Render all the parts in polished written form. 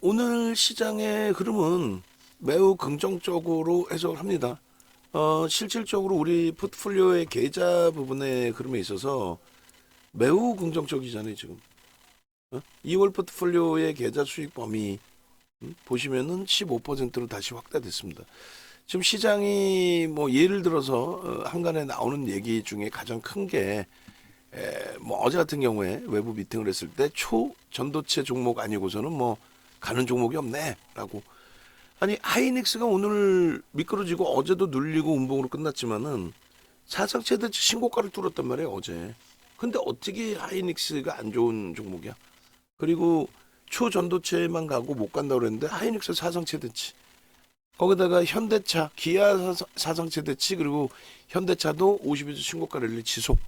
오늘 시장의 흐름은 매우 긍정적으로 해석을 합니다. 실질적으로 우리 포트폴리오의 계좌 부분의 흐름에 있어서 매우 긍정적이잖아요, 지금. 2월 포트폴리오의 계좌 수익 범위 보시면은 15%로 다시 확대됐습니다. 지금 시장이 뭐 예를 들어서 한간에 나오는 얘기 중에 가장 큰 게 뭐 어제 같은 경우에 외부 미팅을 했을 때 초전도체 종목 아니고서는 뭐 가는 종목이 없네라고. 아니 하이닉스가 오늘 미끄러지고 어제도 눌리고 운봉으로 끝났지만은 사상 최대치 신고가를 뚫었단 말이에요 어제. 근데 어떻게 하이닉스가 안 좋은 종목이야? 그리고 초전도체만 가고 못 간다고 그랬는데 하이닉스 사상 최대치. 거기다가 현대차, 기아 사상 최대치 그리고 현대차도 52주 신고가 랠리 지속.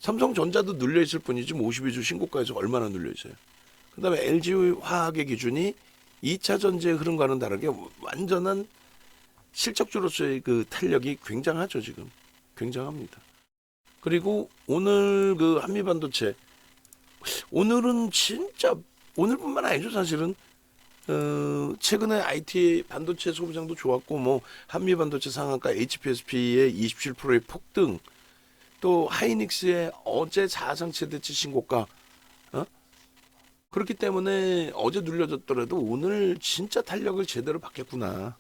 삼성전자도 눌려 있을 뿐이지 52주 신고가에서 얼마나 눌려 있어요. 그다음에 LG화학의 기준이 2차 전지의 흐름과는 다르게 완전한 실적주로서의 그 탄력이 굉장하죠 지금. 굉장합니다. 그리고 오늘 그 한미반도체 오늘은 진짜 오늘뿐만 아니죠 사실은 최근에 IT 반도체 소비장도 좋았고 뭐 한미 반도체 상한가 HPSP의 27%의 폭등 또 하이닉스의 어제 사상 최대치 신고가 그렇기 때문에 어제 눌려졌더라도 오늘 진짜 탄력을 제대로 받겠구나.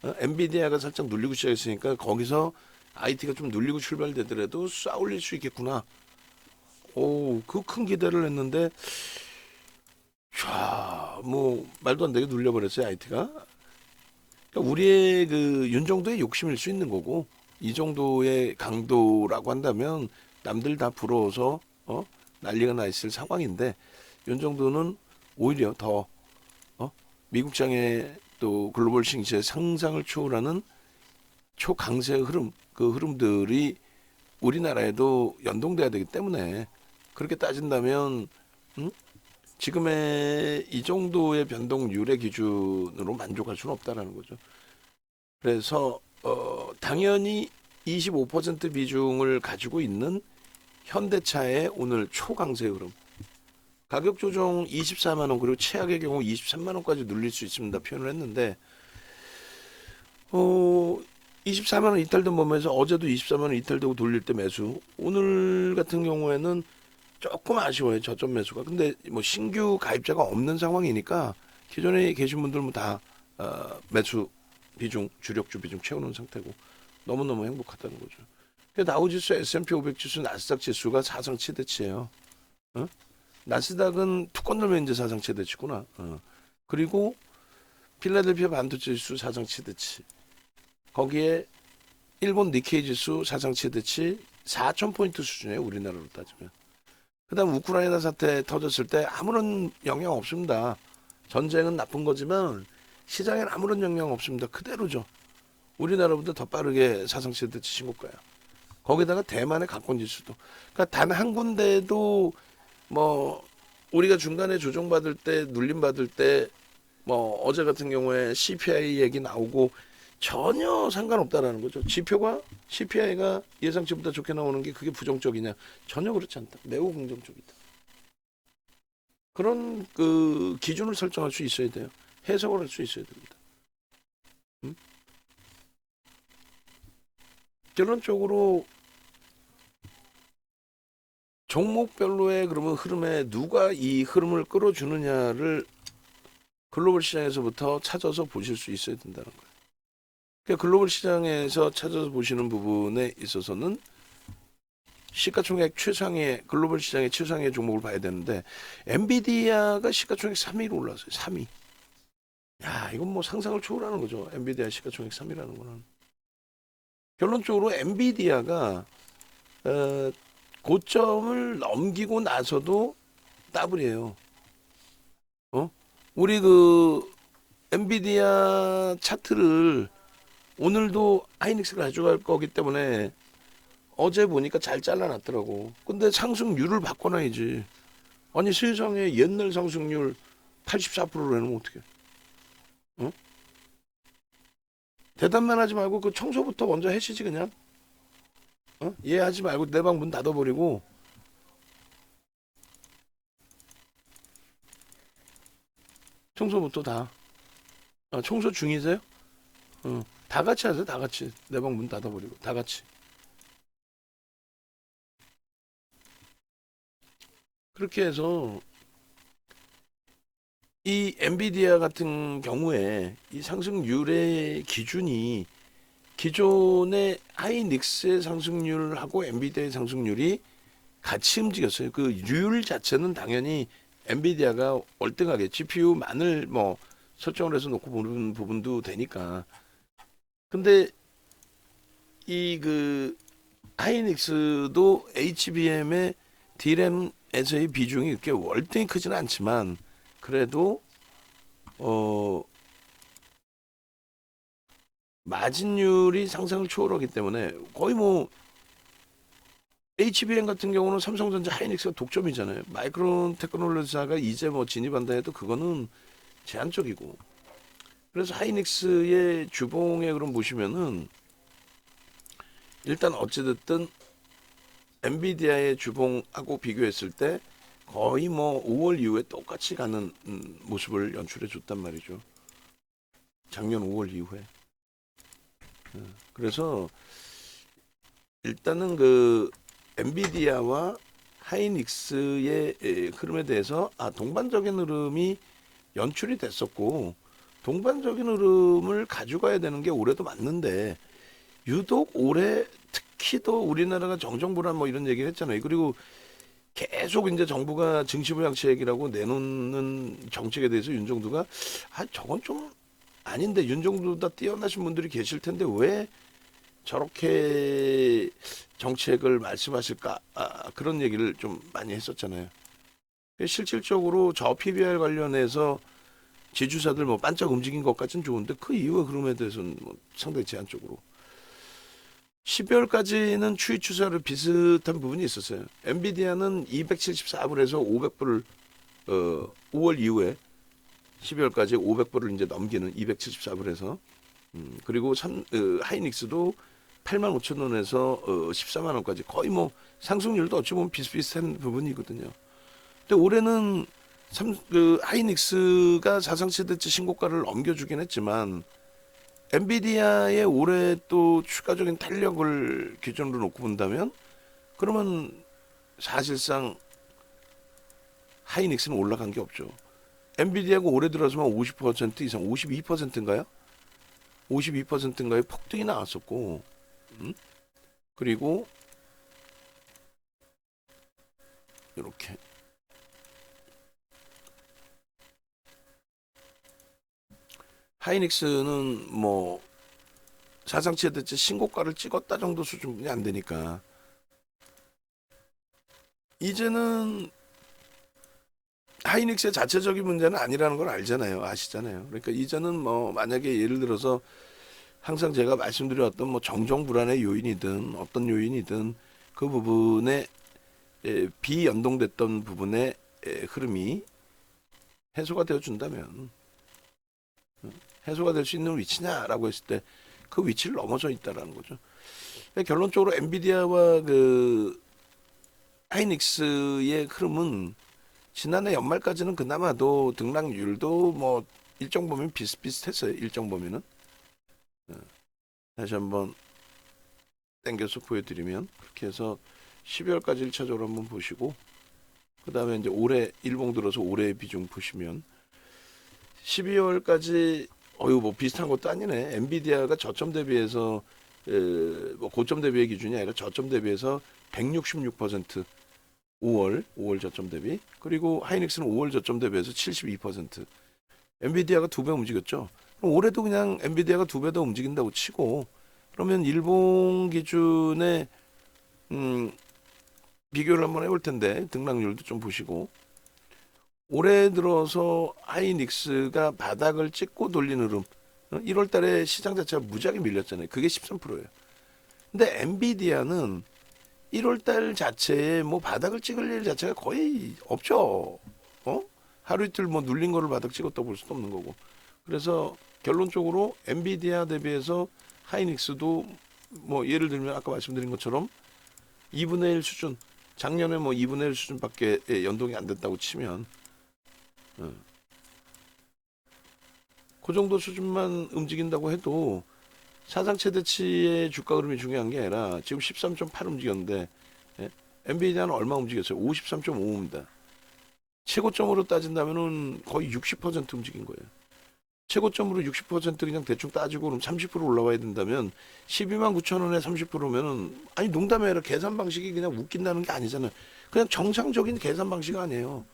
엔비디아가 살짝 눌리고 시작했으니까 거기서 IT가 좀 눌리고 출발되더라도 쏴올릴 수 있겠구나. 오, 그 큰 기대를 했는데 자, 뭐 말도 안 되게 눌려버렸어요 IT가. 그러니까 우리의 그 윤정도의 욕심일 수 있는 거고 이 정도의 강도라고 한다면 남들 다 부러워서 난리가 나 있을 상황인데 윤정도는 오히려 더 미국장의 또 글로벌 증시의 상상을 초월하는 초강세 흐름 그 흐름들이 우리나라에도 연동돼야 되기 때문에 그렇게 따진다면 지금의 이 정도의 변동률의 기준으로 만족할 수는 없다라는 거죠. 그래서 당연히 25% 비중을 가지고 있는 현대차의 오늘 초강세 흐름. 가격 조정 24만 원 그리고 최악의 경우 23만 원까지 눌릴 수 있습니다. 표현을 했는데 24만 원 이탈된 범위에서 어제도 24만 원 이탈되고 돌릴 때 매수. 오늘 같은 경우에는 조금 아쉬워요. 저점 매수가. 근데 뭐 신규 가입자가 없는 상황이니까 기존에 계신 분들은 다 매수 비중, 주력주 비중 채우는 상태고 너무너무 행복하다는 거죠. 다우지수, S&P 500 지수, 나스닥 지수가 사상 최대치예요. 나스닥은 투권 들면 이제 사상 최대치구나. 그리고 필라델피아 반도체 지수 사상 최대치. 거기에 일본 니케이 지수 사상 최대치 4,000포인트 수준이에요. 우리나라로 따지면. 그다음 우크라이나 사태 터졌을 때 아무런 영향 없습니다. 전쟁은 나쁜 거지만 시장에는 아무런 영향 없습니다. 그대로죠. 우리나라보다 더 빠르게 사상 최대치 신고가요. 거기다가 대만의 가권 지수도. 그러니까 단 한 군데도 뭐 우리가 중간에 조정받을 때 눌림 받을 때 뭐 어제 같은 경우에 CPI 얘기 나오고 전혀 상관없다라는 거죠. 지표가 CPI가 예상치보다 좋게 나오는 게 그게 부정적이냐? 전혀 그렇지 않다. 매우 긍정적이다. 그런 그 기준을 설정할 수 있어야 돼요. 해석을 할 수 있어야 됩니다. 결론적으로 종목별로의 그러면 흐름에 누가 이 흐름을 끌어주느냐를 글로벌 시장에서부터 찾아서 보실 수 있어야 된다는 거예요. 그러니까 글로벌 시장에서 찾아서 보시는 부분에 있어서는 시가총액 최상의 글로벌 시장의 최상의 종목을 봐야 되는데 엔비디아가 시가총액 3위로 올랐어요. 3위. 야, 이건 뭐 상상을 초월하는 거죠. 엔비디아 시가총액 3위라는 거는. 결론적으로 엔비디아가 고점을 넘기고 나서도 더블이에요. 우리 그 엔비디아 차트를 오늘도 하이닉스가 가져갈 거기 때문에 어제 보니까 잘 잘라놨더라고. 근데 상승률을 바꿔놔야지. 아니 세상에 옛날 상승률 84%로 해놓으면 어떡해. 어? 대답만 하지 말고 그 청소부터 먼저 해시지 그냥. 이해하지 말고 내 방 문 닫아버리고 청소부터 다. 아, 청소 중이세요? 다 같이 하세요. 다 같이. 내 방 문 닫아버리고 다 같이. 그렇게 해서 이 엔비디아 같은 경우에 이 상승률의 기준이 기존의 하이닉스의 상승률하고 엔비디아의 상승률이 같이 움직였어요. 그 률 자체는 당연히 엔비디아가 월등하게 GPU만을 뭐 설정을 해서 놓고 보는 부분도 되니까. 근데 이 그 하이닉스도 HBM의 D램에서의 비중이 그렇게 월등히 크지는 않지만 그래도 어 마진율이 상상을 초월하기 때문에 거의 뭐 HBM 같은 경우는 삼성전자 하이닉스가 독점이잖아요. 마이크론 테크놀로지사가 이제 뭐 진입한다 해도 그거는 제한적이고. 그래서 하이닉스의 주봉에 그럼 보시면은 일단 어찌됐든 엔비디아의 주봉하고 비교했을 때 거의 뭐 5월 이후에 똑같이 가는 모습을 연출해 줬단 말이죠. 작년 5월 이후에. 그래서 일단은 그 엔비디아와 하이닉스의 흐름에 대해서 동반적인 흐름이 연출이 됐었고 동반적인 흐름을 가져가야 되는 게 올해도 맞는데 유독 올해 특히 더 우리나라가 정정불안 뭐 이런 얘기를 했잖아요. 그리고 계속 이제 정부가 증시부양책이라고 내놓는 정책에 대해서 윤정두가 저건 좀 아닌데 윤정두보다 뛰어나신 분들이 계실 텐데 왜 저렇게 정책을 말씀하실까? 그런 얘기를 좀 많이 했었잖아요. 실질적으로 저 PBR 관련해서 지주사들 뭐 반짝 움직인 것까지는 좋은데 그 이후의 흐름에 대해서는 뭐 상당히 제한적으로. 12월까지는 추이 추세를 비슷한 부분이 있었어요. 엔비디아는 274불에서 500불을 5월 이후에 12월까지 500불을 이제 넘기는 274불에서 그리고 하이닉스도 8만 5천 원에서 14만 원까지 거의 뭐 상승률도 어찌 보면 비슷비슷한 부분이거든요. 근데 올해는 하이닉스가 사상 최대치 신고가를 넘겨주긴 했지만 엔비디아의 올해 또 추가적인 탄력을 기준으로 놓고 본다면 그러면 사실상 하이닉스는 올라간 게 없죠. 엔비디아가 올해 들어서만 50% 이상, 52%인가요? 52%인가요? 폭등이 나왔었고, 그리고 이렇게 하이닉스는 뭐 사상 최대치 신고가를 찍었다 정도 수준이 안 되니까 이제는 하이닉스의 자체적인 문제는 아니라는 걸 알잖아요. 아시잖아요. 그러니까 이제는 뭐 만약에 예를 들어서 항상 제가 말씀드렸던 뭐 정정불안의 요인이든 어떤 요인이든 그 부분에 비연동됐던 부분의 흐름이 해소가 되어 준다면 해소가 될 수 있는 위치냐라고 했을 때 그 위치를 넘어서 있다라는 거죠. 그러니까 결론적으로 엔비디아와 그 하이닉스의 흐름은 지난해 연말까지는 그나마도 등락률도 뭐 일정 범위 비슷비슷했어요. 일정 범위는. 다시 한번 땡겨서 보여드리면 그렇게 해서 12월까지 1차적으로 한번 보시고 그 다음에 이제 올해 일봉 들어서 올해 비중 보시면 12월까지 뭐 비슷한 것도 아니네. 엔비디아가 저점 대비해서 뭐 고점 대비의 기준이 아니라 저점 대비해서 166% 5월 저점 대비 그리고 하이닉스는 5월 저점 대비해서 72% 엔비디아가 두 배 움직였죠. 그럼 올해도 그냥 엔비디아가 두 배 더 움직인다고 치고 그러면 일봉 기준의 비교를 한번 해볼 텐데 등락률도 좀 보시고 올해 들어서 하이닉스가 바닥을 찍고 돌린 흐름 1월 달에 시장 자체가 무지하게 밀렸잖아요. 그게 13%예요. 근데 엔비디아는 1월 달 자체에 뭐 바닥을 찍을 일 자체가 거의 없죠. 하루 이틀 뭐 눌린 거를 바닥 찍었다 볼 수도 없는 거고. 그래서 결론적으로 엔비디아 대비해서 하이닉스도 뭐 예를 들면 아까 말씀드린 것처럼 2분의 1 수준 작년에 뭐 2분의 1 수준밖에 연동이 안 됐다고 치면 그 정도 수준만 움직인다고 해도 사상 최대치의 주가 흐름이 중요한 게 아니라 지금 13.8 움직였는데, 예? 엔비디아는 얼마 움직였어요? 53.5입니다. 최고점으로 따진다면은 거의 60% 움직인 거예요. 최고점으로 60% 그냥 대충 따지고 그럼 30% 올라와야 된다면 12만 9천 원에 30%면은 아니 농담이 아니라 계산 방식이 그냥 웃긴다는 게 아니잖아요. 그냥 정상적인 계산 방식 아니에요.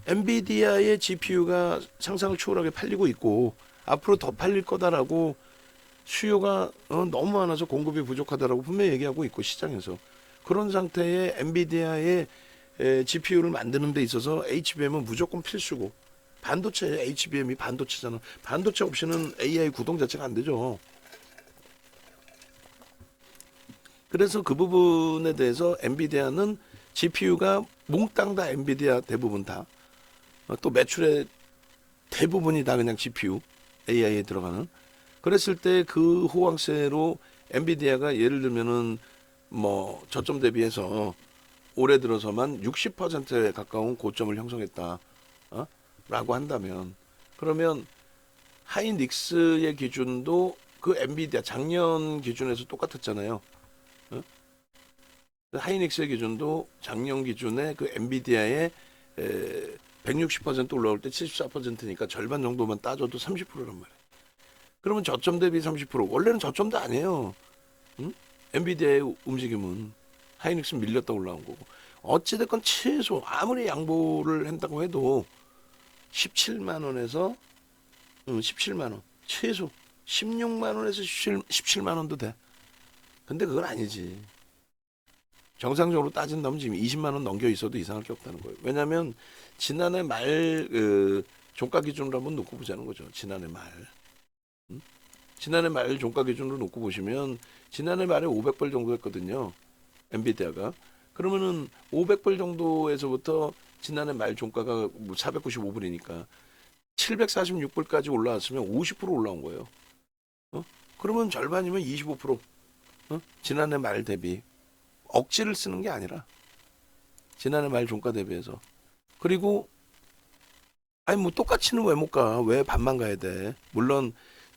엔비디아의 GPU가 상상을 초월하게 팔리고 있고 앞으로 더 팔릴 거다라고 수요가 너무 많아서 공급이 부족하다라고 분명히 얘기하고 있고 시장에서 그런 상태에 엔비디아의 GPU를 만드는 데 있어서 HBM은 무조건 필수고 반도체 HBM이 반도체잖아. 반도체 없이는 AI 구동 자체가 안 되죠. 그래서 그 부분에 대해서 엔비디아는 GPU가 몽땅 다 엔비디아 대부분 다 또 매출의 대부분이 다 그냥 GPU AI에 들어가는 그랬을 때 그 호황세로 엔비디아가 예를 들면은 뭐 저점 대비해서 올해 들어서만 60%에 가까운 고점을 형성했다. 라고 한다면 그러면 하이닉스의 기준도 그 엔비디아 작년 기준에서 똑같았잖아요. 하이닉스의 기준도 작년 기준에 그 엔비디아의 160% 올라올 때 74%니까 절반 정도만 따져도 30%란 말이에요. 그러면 저점 대비 30% 원래는 저점도 아니에요. 응? 엔비디아의 움직임은 하이닉스 밀렸다 올라온 거고 어찌됐건 최소 아무리 양보를 한다고 해도 17만 원에서 17만 원 최소 16만 원에서 17만 원도 돼. 근데 그건 아니지. 정상적으로 따진다면 지금 20만 원 넘겨 있어도 이상할 게 없다는 거예요. 왜냐하면 지난해 말 종가 기준으로 한번 놓고 보자는 거죠. 지난해 말. 지난해 말 종가 기준으로 놓고 보시면 지난해 말에 500불 정도 했거든요. 엔비디아가. 그러면은 500불 정도에서부터 지난해 말 종가가 뭐 495불이니까 746불까지 올라왔으면 50% 올라온 거예요. 그러면 절반이면 25%. 지난해 말 대비 억지를 쓰는 게 아니라 지난해 말 종가 대비해서 그리고 아니 뭐 똑같이는 왜 못 가? 왜 반만 가야 돼? 물론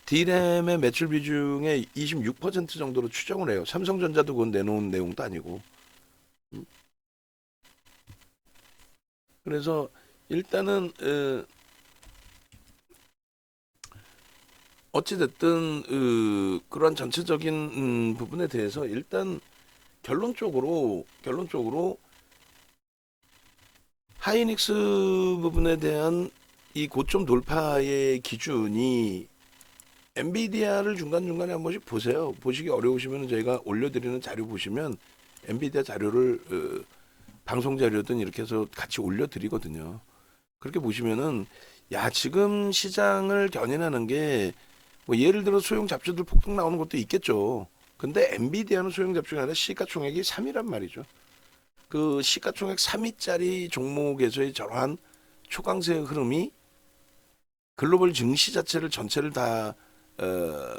D램의 매출 비중의 26% 정도로 추정을 해요. 삼성전자도 그건 내놓은 내용도 아니고. 그래서 일단은 어찌됐든 그런 전체적인 부분에 대해서 일단 결론적으로 하이닉스 부분에 대한 이 고점 돌파의 기준이 엔비디아를 중간중간에 한 번씩 보세요. 보시기 어려우시면 저희가 올려드리는 자료 보시면 엔비디아 자료를 방송 자료든 이렇게 해서 같이 올려드리거든요. 그렇게 보시면은 야 지금 시장을 견인하는 게 뭐 예를 들어 소형 잡주들 폭등 나오는 것도 있겠죠. 근데 엔비디아는 소형 잡주가 아니라 시가총액이 3위란 말이죠. 그 시가총액 3위짜리 종목에서의 저러한 초강세 흐름이 글로벌 증시 자체를 전체를 다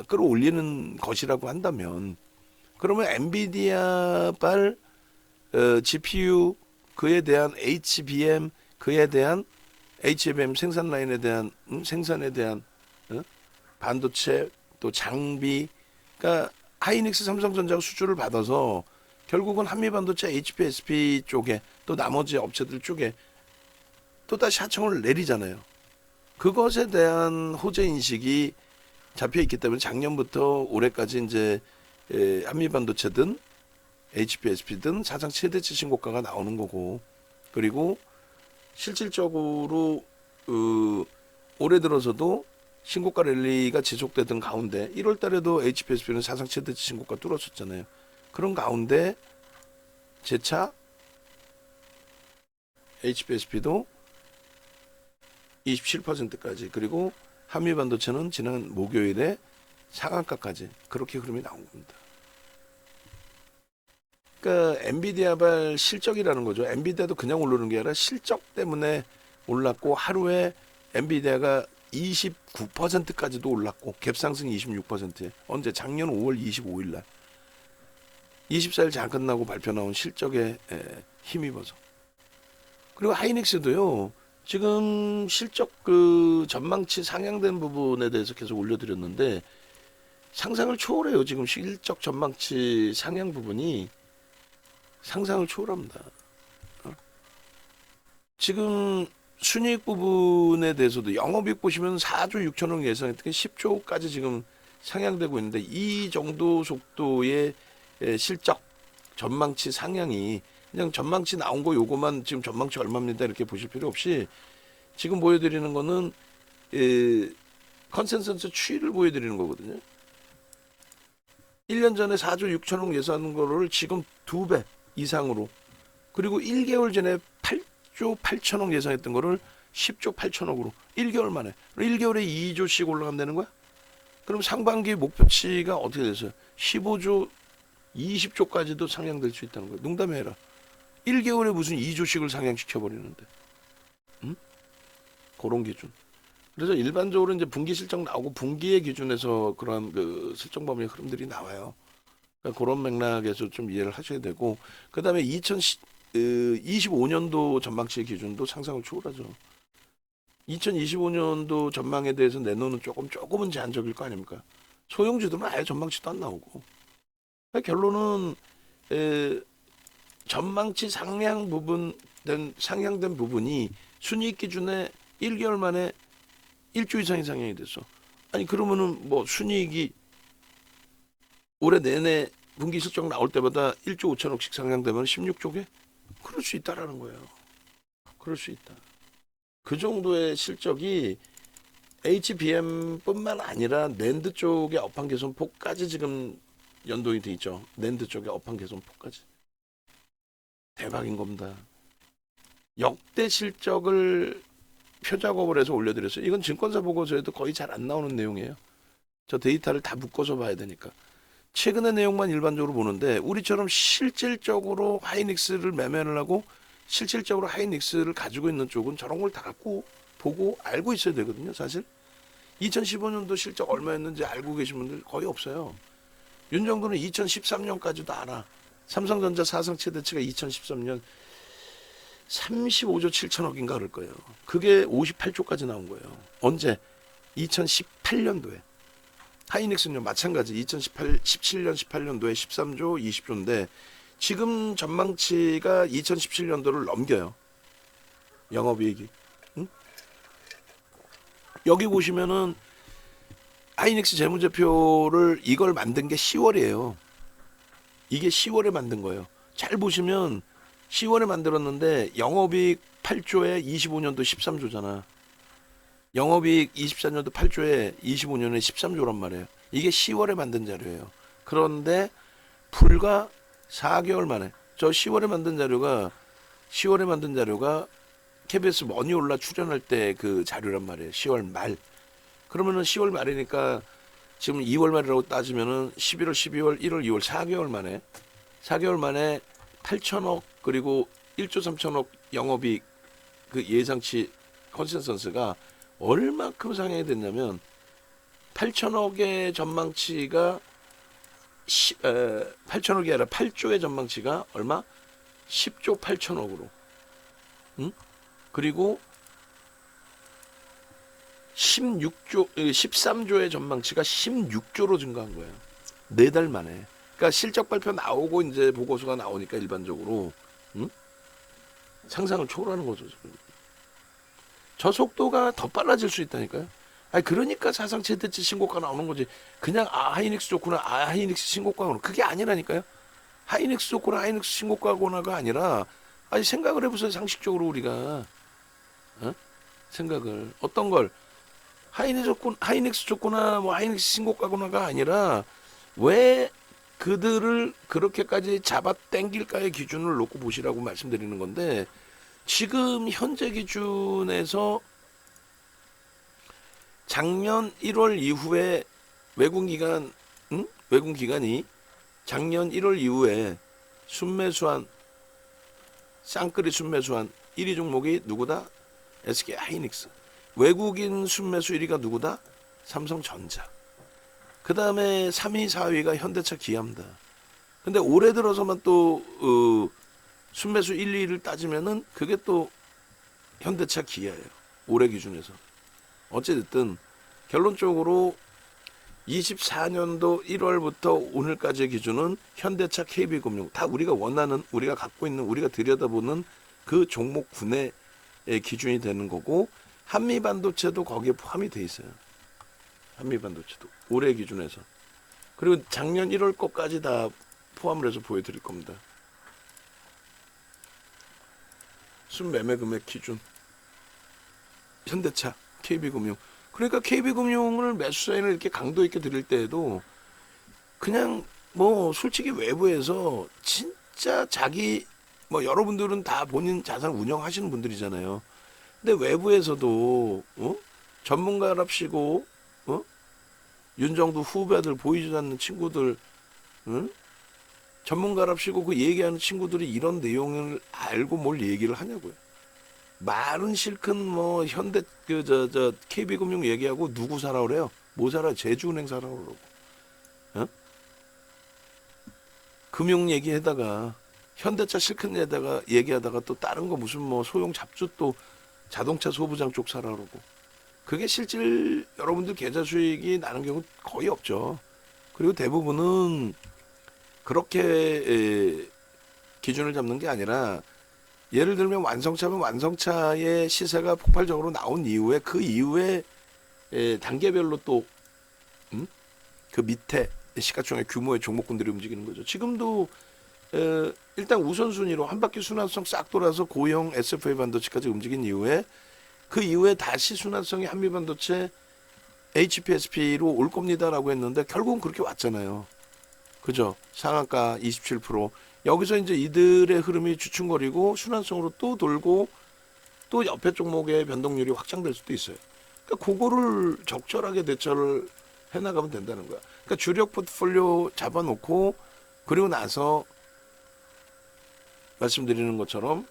끌어올리는 것이라고 한다면 그러면 엔비디아발 GPU 그에 대한 HBM 그에 대한 HBM 생산 라인에 대한 생산에 대한 반도체 또 장비 그러니까 하이닉스 삼성전자가 수주를 받아서 결국은 한미반도체 HPSP 쪽에 또 나머지 업체들 쪽에 또 다시 하청을 내리잖아요. 그것에 대한 호재 인식이 잡혀 있기 때문에 작년부터 올해까지 이제 한미반도체든 HPSP든 사상 최대치 신고가가 나오는 거고 그리고 실질적으로 올해 들어서도 신고가 랠리가 지속되던 가운데 1월 달에도 HPSP는 사상 최대치 신고가 뚫었었잖아요. 그런 가운데 재차 HPSP도 27%까지 그리고 한미반도체는 지난 목요일에 상한가까지 그렇게 흐름이 나온 겁니다. 그러니까 엔비디아발 실적이라는 거죠. 엔비디아도 그냥 오르는 게 아니라 실적 때문에 올랐고 하루에 엔비디아가 29%까지도 올랐고 갭상승 26%에 언제 작년 5월 25일 날 24일 장 끝나고 발표 나온 실적에 힘입어서 그리고 하이닉스도요 지금 실적 그 전망치 상향된 부분에 대해서 계속 올려드렸는데 상상을 초월해요. 지금 실적 전망치 상향 부분이 상상을 초월합니다. 지금 순이익 부분에 대해서도 영업이익 보시면 4조 6천억 예상했던 게 10조까지 지금 상향되고 있는데 이 정도 속도의 실적 전망치 상향이 그냥 전망치 나온 거 요거만 지금 전망치 얼마입니다 이렇게 보실 필요 없이 지금 보여드리는 거는 컨센서스 추이를 보여드리는 거거든요. 1년 전에 4조 6천억 예상한 거를 지금 2배 이상으로 그리고 1개월 전에 8조 8천억 예상했던 거를 10조 8천억으로 1개월 만에 1개월에 2조씩 올라간다는 거야? 그럼 상반기 목표치가 어떻게 됐어요? 15조 20조까지도 상향될 수 있다는 거예요. 농담해라. 1개월에 무슨 2조씩을 상향시켜버리는데. 응? 그런 기준. 그래서 일반적으로 이제 분기 실적 나오고 분기의 기준에서 그런 그 실적 범위의 흐름들이 나와요. 그러니까 그런 맥락에서 좀 이해를 하셔야 되고, 그 다음에 2025년도 전망치의 기준도 상상을 초월하죠. 2025년도 전망에 대해서 내놓는 조금은 제한적일 거 아닙니까? 소형주들은 아예 전망치도 안 나오고. 그러니까 결론은 전망치 상향된 부분이 순이익 기준에 1개월 만에 1조 이상이 상향이 됐어. 아니 그러면은 뭐 순이익이 올해 내내 분기 실적 나올 때마다 1조 5천억씩 상향되면 16조개? 그럴 수 있다라는 거예요. 그럴 수 있다. 그 정도의 실적이 HBM뿐만 아니라 낸드 쪽의 업황 개선폭까지 지금 연동이 돼 있죠. 낸드 쪽의 업황 개선폭까지. 대박인 겁니다. 역대 실적을 표작업을 해서 올려드렸어요. 이건 증권사 보고서에도 거의 잘 안 나오는 내용이에요. 저 데이터를 다 묶어서 봐야 되니까. 최근의 내용만 일반적으로 보는데 우리처럼 실질적으로 하이닉스를 매매를 하고 실질적으로 하이닉스를 가지고 있는 쪽은 저런 걸 다 갖고 보고 알고 있어야 되거든요. 사실 2015년도 실적 얼마였는지 알고 계신 분들 거의 없어요. 윤 정부는 2013년까지도 알아. 삼성전자 사상 최대치가 2013년 35조 7천억인가 그럴 거예요. 그게 58조까지 나온 거예요. 언제? 2018년도에. 하이닉스는요 마찬가지 17년 18년도에 13조 20조인데 지금 전망치가 2017년도를 넘겨요. 영업이익이. 응? 여기 보시면은 하이닉스 재무제표를 이걸 만든 게 10월이에요. 이게 10월에 만든 거예요. 잘 보시면 10월에 만들었는데 영업이익 8조에 25년도 13조잖아. 영업이익 24년도 8조에 25년에 13조란 말이에요. 이게 10월에 만든 자료예요. 그런데 불과 4개월 만에 저 10월에 만든 자료가 KBS 머니올라 출연할 때 그 자료란 말이에요. 10월 말. 그러면은 10월 말이니까 지금 2월 말이라고 따지면은 11월, 12월, 1월, 2월 4개월 만에 8천억 그리고 1조 3천억 영업이익 그 예상치 컨센서스가 얼마큼 상향이 됐냐면 8천억의 전망치가 8천억이 아니라 8조의 전망치가 얼마? 10조 8천억으로. 응? 그리고 13조의 전망치가 16조로 증가한 거예요. 4달 만에. 그러니까 실적 발표 나오고 이제 보고서가 나오니까 일반적으로 응? 상상을 초월하는 거죠. 지금. 저 속도가 더 빨라질 수 있다니까요. 아니 그러니까 사상 최대치 신고가 나오는 거지. 그냥 하이닉스 좋구나. 하이닉스 신고가구나. 그게 아니라니까요. 하이닉스 좋구나. 하이닉스 신고가구나가 아니라 아니 생각을 해보세요. 상식적으로 우리가 생각을 어떤 걸 하이닉스 좋구나. 뭐 하이닉스 신고가구나가 아니라 왜 그들을 그렇게까지 잡아 당길까의 기준을 놓고 보시라고 말씀드리는 건데 지금 현재 기준에서 작년 1월 이후에 외국 기관이 작년 1월 이후에 순매수한 쌍끌이 순매수한 1위 종목이 누구다? SK 하이닉스. 외국인 순매수 1위가 누구다? 삼성전자. 그 다음에 3위, 4위가 현대차, 기아입니다. 근데 올해 들어서만 또 순매수 1, 2위를 따지면은 그게 또 현대차, 기아예요. 올해 기준에서. 어찌됐든 결론적으로 24년도 1월부터 오늘까지의 기준은 현대차, KB금융 다 우리가 원하는, 우리가 갖고 있는, 우리가 들여다보는 그 종목군의 기준이 되는 거고, 한미반도체도 거기에 포함이 돼 있어요. 한미반도체도 올해 기준에서. 그리고 작년 1월 거까지 다 포함을 해서 보여드릴 겁니다. 순매매 금액 기준 현대차, KB금융. 그러니까 KB금융을 매수 사인을 이렇게 강도 있게 드릴 때에도 그냥 뭐 솔직히 외부에서 진짜 자기 뭐 여러분들은 다 본인 자산 운영하시는 분들이잖아요. 근데 외부에서도 전문가랍시고 윤정두 후배들 보이지 않는 친구들 전문가랍시고 그 얘기하는 친구들이 이런 내용을 알고 뭘 얘기를 하냐고요. 말은 실컷 뭐 현대 KB금융 얘기하고 누구 사라 그래요? 뭐 사라? 제주은행 사라 그러고. 어? 금융 얘기하다가 현대차 실컷 얘기하다가 또 다른 거 무슨 뭐 소형 잡주 또 자동차 소부장 쪽 사라 그러고. 그게 실질 여러분들 계좌 수익이 나는 경우 거의 없죠. 그리고 대부분은 그렇게 기준을 잡는 게 아니라 예를 들면 완성차면 완성차의 시세가 폭발적으로 나온 이후에 그 이후에 단계별로 또 그 밑에 시가총액 규모의 종목군들이 움직이는 거죠. 지금도 일단 우선순위로 한 바퀴 순환성 싹 돌아서 고형 SFA 반도체까지 움직인 이후에 그 이후에 다시 순환성이 한미반도체 HPSP로 올 겁니다라고 했는데 결국은 그렇게 왔잖아요. 그죠? 상한가 27%. 여기서 이제 이들의 흐름이 주춤거리고 순환성으로 또 돌고 또 옆에 종목의 변동률이 확장될 수도 있어요. 그러니까 그거를 적절하게 대처를 해나가면 된다는 거야. 그러니까 주력 포트폴리오 잡아놓고 그리고 나서 말씀드리는 것처럼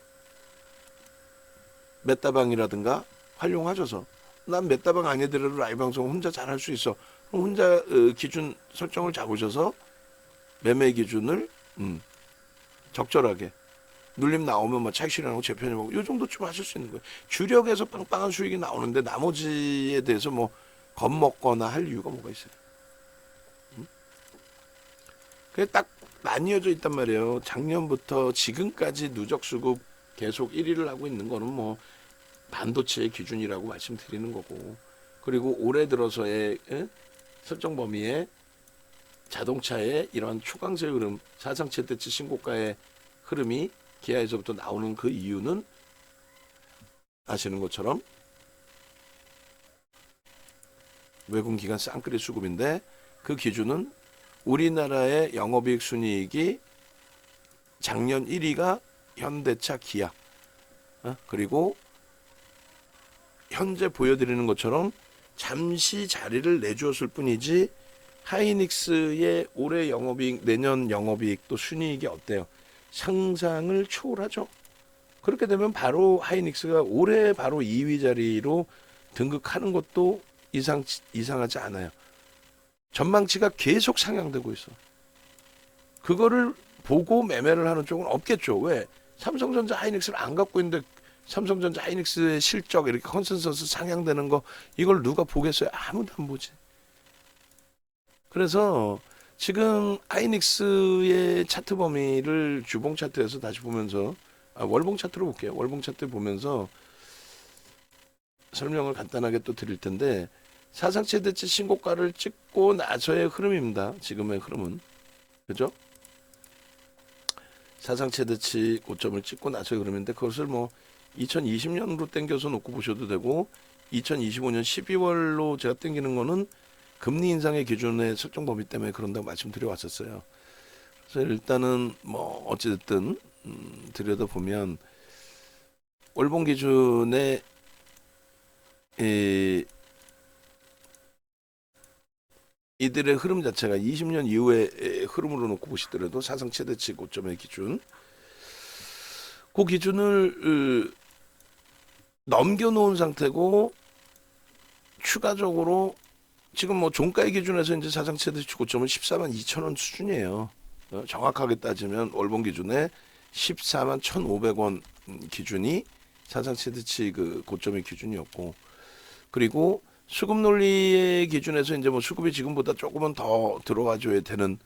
메타방이라든가 활용하셔서 난 메타방 아니더라도 라이브 방송 혼자 잘 할 수 있어. 그럼 혼자 기준 설정을 잡으셔서 매매 기준을 적절하게 눌림 나오면 뭐 차익 실현하고 재편하고 이 정도쯤 하실 수 있는 거예요. 주력에서 빵빵한 수익이 나오는데 나머지에 대해서 뭐 겁먹거나 할 이유가 뭐가 있어요? 그게 딱 나뉘어져 있단 말이에요. 작년부터 지금까지 누적 수급 계속 1위를 하고 있는 거는 뭐 반도체의 기준이라고 말씀드리는 거고, 그리고 올해 들어서의 설정 범위에 자동차의 이러한 초강세 흐름, 사상 최대치 신고가의 흐름이 기아에서부터 나오는 그 이유는 아시는 것처럼 외국 기관 쌍끌이 수급인데 그 기준은 우리나라의 영업이익 순이익이 작년 1위가 현대차, 기아, 그리고 현재 보여드리는 것처럼 잠시 자리를 내주었을 뿐이지 하이닉스의 올해 영업이익, 내년 영업이익 또 순이익이 어때요? 상상을 초월하죠. 그렇게 되면 바로 하이닉스가 올해 바로 2위 자리로 등극하는 것도 이상하지 않아요. 전망치가 계속 상향되고 있어. 그거를 보고 매매를 하는 쪽은 없겠죠. 왜? 삼성전자 하이닉스를 안 갖고 있는데 삼성전자 하이닉스의 실적 이렇게 컨센서스 상향되는 거 이걸 누가 보겠어요? 아무도 안 보지. 그래서 지금 하이닉스의 차트 범위를 주봉 차트에서 다시 보면서 월봉 차트로 볼게요. 월봉 차트 보면서 설명을 간단하게 또 드릴 텐데 사상 최대치 신고가를 찍고 나서의 흐름입니다. 지금의 흐름은. 그죠? 사상 최대치 고점을 찍고 나서의 흐름인데 그것을 뭐 2020년으로 땡겨서 놓고 보셔도 되고 2025년 12월로 제가 땡기는 거는 금리 인상의 기준의 설정 범위 때문에 그런다고 말씀드려 왔었어요. 그래서 일단은 뭐 어찌됐든 들여다보면 월봉 기준의 이들의 흐름 자체가 20년 이후의 흐름으로 놓고 보시더라도 사상 최대치 고점의 기준, 그 기준을 넘겨놓은 상태고 추가적으로 지금 뭐 종가의 기준에서 이제 사상 최대치 고점은 14만 2천 원 수준이에요. 정확하게 따지면 월봉 기준에 14만 1,500원 기준이 사상 최대치 그 고점의 기준이었고, 그리고 수급 논리의 기준에서 이제 뭐 수급이 지금보다 조금은 더 들어와줘야 되는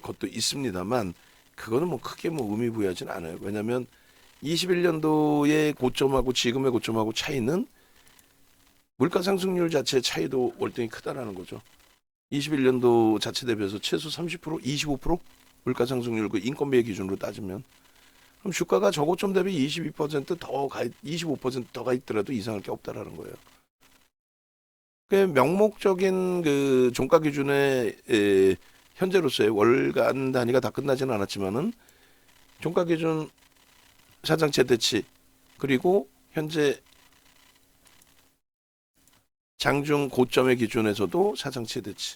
것도 있습니다만, 그거는 뭐 크게 뭐 의미 부여하진 않아요. 왜냐하면 21년도의 고점하고 지금의 고점하고 차이는 물가 상승률 자체 차이도 월등히 크다라는 거죠. 21년도 자체 대비해서 최소 30%, 25% 물가 상승률 그 인건비의 기준으로 따지면, 그럼 주가가 저고점 대비 22%더 25%더 가 있더라도 이상할 게 없다라는 거예요. 그 명목적인 그 종가 기준의 현재로서의 월간 단위가 다 끝나지는 않았지만은 종가 기준 사상 최대치 그리고 현재 장중 고점의 기준에서도 사상 최대치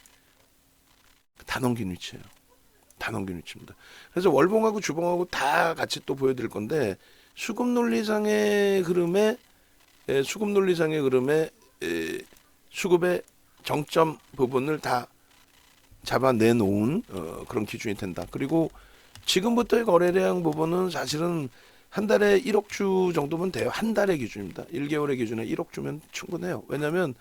다 넘긴 위치예요. 다 넘긴 위치입니다. 그래서 월봉하고 주봉하고 다 같이 또 보여드릴 건데, 수급 논리상의 흐름에 수급의 정점 부분을 다 잡아내놓은 그런 기준이 된다. 그리고 지금부터의 거래량 부분은 사실은 한 달에 1억 주 정도면 돼요. 한 달의 기준입니다. 1개월의 기준에 1억 주면 충분해요. 왜냐하면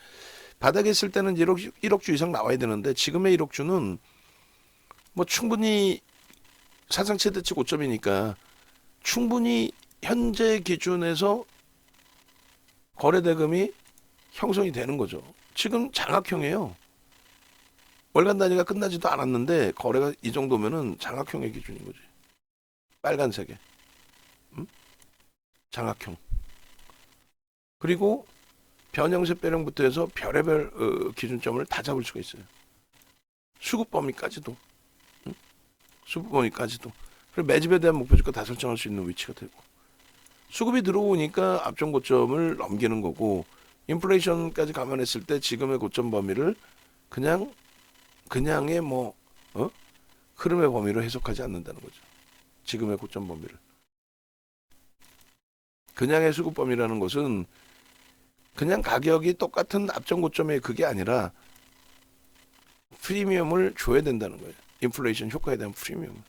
바닥에 있을 때는 1억 주 이상 나와야 되는데, 지금의 1억 주는 뭐 충분히 사상 최대치 고점이니까 충분히 현재 기준에서 거래 대금이 형성이 되는 거죠. 지금 장악형이에요. 월간 단위가 끝나지도 않았는데 거래가 이 정도면은 장악형의 기준인 거지. 빨간색에. 장악형. 그리고 변형세 빼령부터 해서 별의별 기준점을 다 잡을 수가 있어요. 수급 범위까지도. 수급 범위까지도. 그리고 매집에 대한 목표주가 다 설정할 수 있는 위치가 되고. 수급이 들어오니까 앞전 고점을 넘기는 거고, 인플레이션까지 감안했을 때 지금의 고점 범위를 그냥의 흐름의 범위로 해석하지 않는다는 거죠. 지금의 고점 범위를. 그냥의 수급 범위라는 것은 그냥 가격이 똑같은 앞전 고점의 그게 아니라 프리미엄을 줘야 된다는 거예요. 인플레이션 효과에 대한 프리미엄.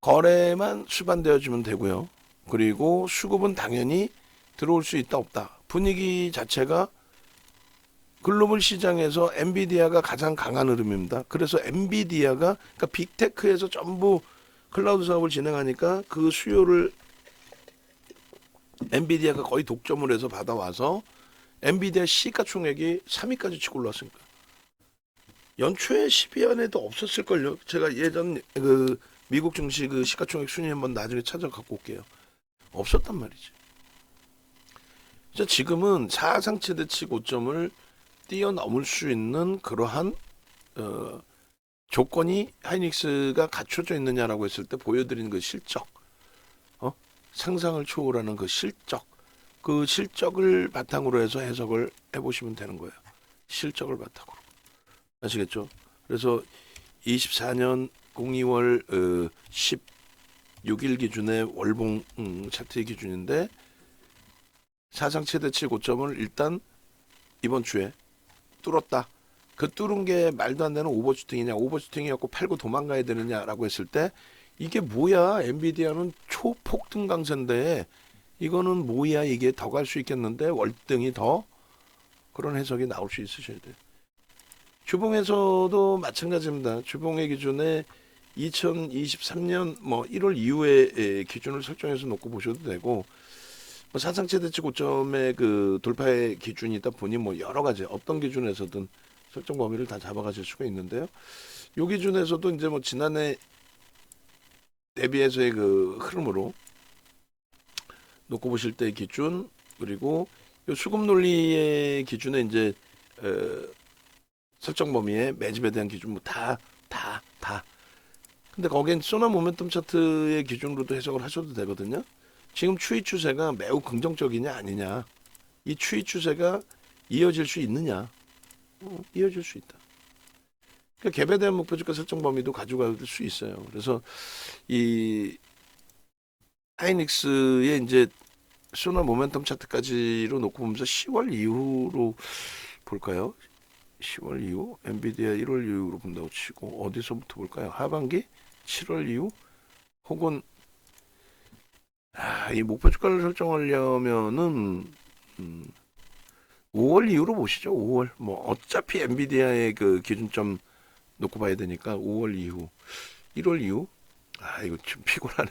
거래만 수반되어주면 되고요. 그리고 수급은 당연히 들어올 수 있다 없다. 분위기 자체가 글로벌 시장에서 엔비디아가 가장 강한 흐름입니다. 그래서 엔비디아가 그러니까 빅테크에서 전부 클라우드 사업을 진행하니까 그 수요를 엔비디아가 거의 독점을 해서 받아와서 엔비디아 시가총액이 3위까지 치고 올랐으니까. 연초에 10위 안에도 없었을걸요. 제가 예전 그 미국 증시 그 시가총액 순위 한번 나중에 찾아 갖고 올게요. 없었단 말이지. 지금은 사상 최대치 고점을 뛰어넘을 수 있는 그러한 조건이 하이닉스가 갖춰져 있느냐라고 했을 때 보여드린 그 실적, 상상을 초월하는 그 실적을 바탕으로 해서 해석을 해보시면 되는 거예요. 실적을 바탕으로. 아시겠죠? 그래서 24년 02월 16일 기준의 월봉 차트의 기준인데, 사상 최대치 고점을 일단 이번 주에 뚫었다. 그 뚫은 게 말도 안 되는 오버슈팅이냐, 오버슈팅이었고 팔고 도망가야 되느냐라고 했을 때, 이게 뭐야? 엔비디아는 초폭등 강세인데 이거는 뭐야? 이게 더 갈 수 있겠는데 월등히 더, 그런 해석이 나올 수 있으셔야 돼요. 주봉에서도 마찬가지입니다. 주봉의 기준에 2023년 1월 이후에 기준을 설정해서 놓고 보셔도 되고, 사상 최대치 고점의 그 돌파의 기준이 있다 보니 여러 가지 어떤 기준에서든 설정 범위를 다 잡아가실 수가 있는데요. 요 기준에서도 이제 지난해 대비해서의 그 흐름으로 놓고 보실 때의 기준, 그리고 요 수급 논리의 기준에 이제 설정 범위의 매집에 대한 기준 다. 근데 거긴 소나 모멘텀 차트의 기준으로도 해석을 하셔도 되거든요. 지금 추이 추세가 매우 긍정적이냐 아니냐, 이 추이 추세가 이어질 수 있느냐, 이어질 수 있다. 그러니까 갭에 대한 목표주가 설정 범위도 가져갈 수 있어요. 그래서 이 하이닉스의 이제 소나 모멘텀 차트까지로 놓고 보면서 10월 이후로 볼까요? 10월 이후, 엔비디아 1월 이후로 본다고 치고 어디서부터 볼까요? 하반기 7월 이후, 혹은 이 목표 주가를 설정하려면은 5월 이후로 보시죠. 5월. 뭐 어차피 엔비디아의 그 기준점 놓고 봐야 되니까 5월 이후, 1월 이후. 이거 좀 피곤하네.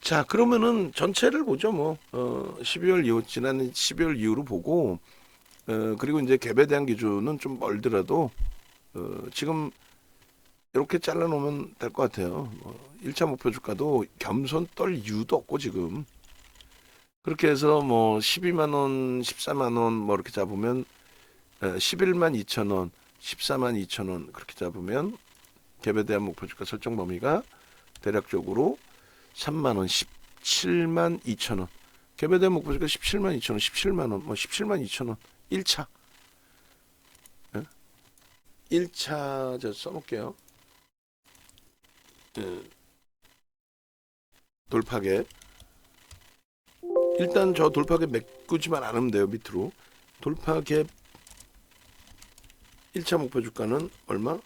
자, 그러면은 전체를 보죠. 뭐 12월 이후, 지난 12월 이후로 보고 그리고 이제 갭에 대한 기준은 좀 멀더라도 지금 이렇게 잘라놓으면 될 것 같아요. 1차 목표 주가도 겸손 떨 이유도 없고 지금 그렇게 해서 뭐 12만 원, 14만 원 뭐 이렇게 잡으면 11만 2천 원, 14만 2천 원 그렇게 잡으면 갭에 대한 목표 주가 설정 범위가 대략적으로 3만 원, 17만 2천 원. 갭에 대한 목표 주가 17만 2천 원, 17만 원, 뭐 17만 2천 원. 1차. 1차 저 써놓을게요. 돌파갭. 일단 저 돌파갭 메꾸지만 않으면 돼요. 밑으로. 돌파갭 1차 목표 주가는 얼마?